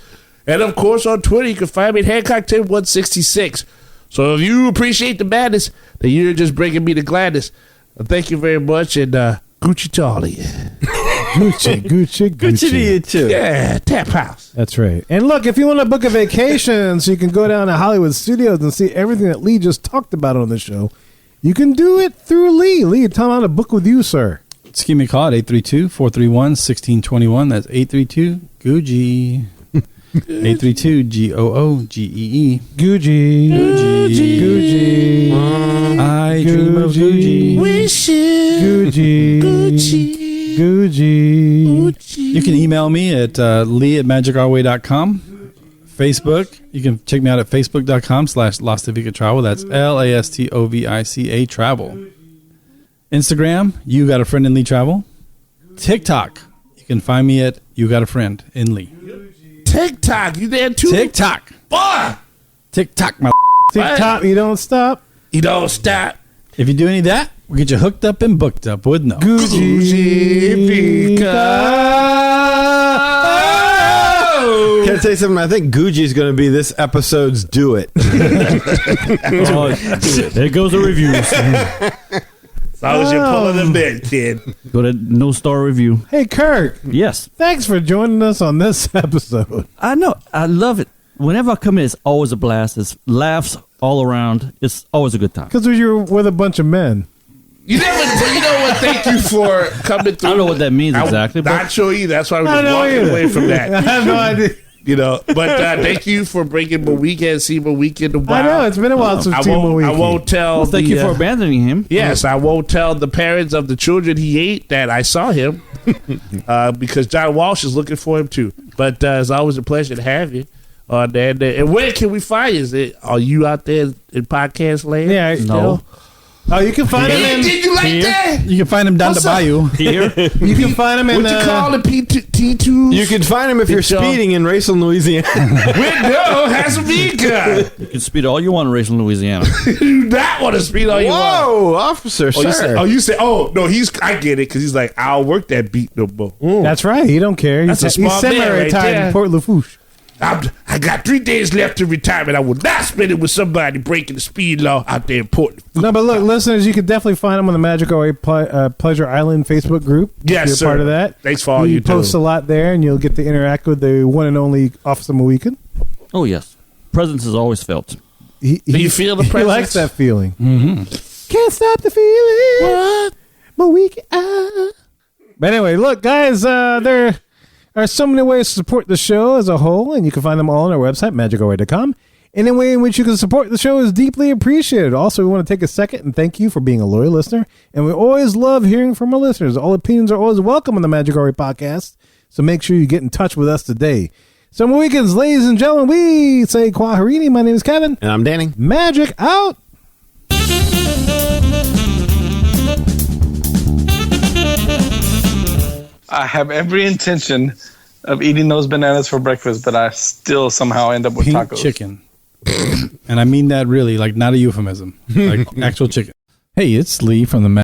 And of course on Twitter, you can find me at Hancock10166. So if you appreciate the madness, then you're just bringing me the gladness. Thank you very much, and Gucci to all of you. Gucci. Good to you too. Yeah, Tap House. That's right. And look, if you want to book a vacation so you can go down to Hollywood Studios and see everything that Lee just talked about on the show, you can do it through Lee. Lee, tell him how to book with you, sir. Just give me a call at 832-431-1621. That's 832-GOOGEE. 832-GOOGEE. Gucci. I dream of Gucci. Wishing Gucci. Gucci. Gucci. You can email me at lee@magicourway.com. Facebook, you can check me out at facebook.com/Lastovica Travel. That's LASTOVICA Travel. Instagram, You Got a Friend in Lee Travel. TikTok, you can find me at You Got a Friend in Lee. TikTok, you there too? TikTok. Boy! TikTok, my TikTok, you don't stop. You don't stop. If you do any of that, we'll get you hooked up and booked up with no. Gucci. Can I say something? I think Gucci is going to be this episode's Do It. There goes the reviews. As long as you're pulling them in, kid. Go to No Star Review. Hey, Kirk. Yes. Thanks for joining us on this episode. I know. I love it. Whenever I come in, it's always a blast. It's laughs all around. It's always a good time. Because you're with a bunch of men. You know what? Thank you for coming through. I don't know what that means exactly. Not sure either. That's why I was I know walking either. away from that. I have no idea. You know, but thank you for bringing my weekend, see my weekend a while. I know, it's been a while since I Team won't, Weekend. I won't tell. Well, thank you for abandoning him. Yes, I won't tell the parents of the children he ate that I saw him because John Walsh is looking for him too. But it's always a pleasure to have you on there. And where can we find you? Are you out there in podcast land? Yeah, No. Oh, you can find him in. Did you like here. that? You can find him down the bayou. Here. You can find him in. What you call it? T2? You can find him if you're speeding in Racine, Louisiana. Window has a beacon. You can speed all you want in Racine, Louisiana. You do not want to speed all you want. Whoa, officer, sir. You say, I get it, because he's like, I'll work that beat no more. That's right. He don't care. That's a He's smart man semi-retired right there. in Port Lafourche. I got 3 days left to retirement. I will not spend it with somebody breaking the speed law out there in Portland. No, but look, listeners, you can definitely find him on the Magic Away Pleasure Island Facebook group. Yes, you're sir. part of that. Thanks for all He you do. posts a lot there, and you'll get to interact with the one and only Officer Mohican. Oh, yes. Presence is always felt. Do you feel the He presence? likes that feeling. Mm-hmm. Can't stop the feeling. What? Mohican. But anyway, look, guys, there are so many ways to support the show as a whole, and you can find them all on our website, magicourway.com. Any way in which you can support the show is deeply appreciated. Also, we want to take a second and thank you for being a loyal listener. And we always love hearing from our listeners. All opinions are always welcome on the Magic Hour podcast. So make sure you get in touch with us today. So, my weekends, ladies and gentlemen, we say Kwaharini. My name is Kevin. And I'm Danny. Magic out. I have every intention of eating those bananas for breakfast, but I still somehow end up with Pink tacos. chicken. And I mean that really, like not a euphemism. Like actual chicken. Hey, it's Lee from the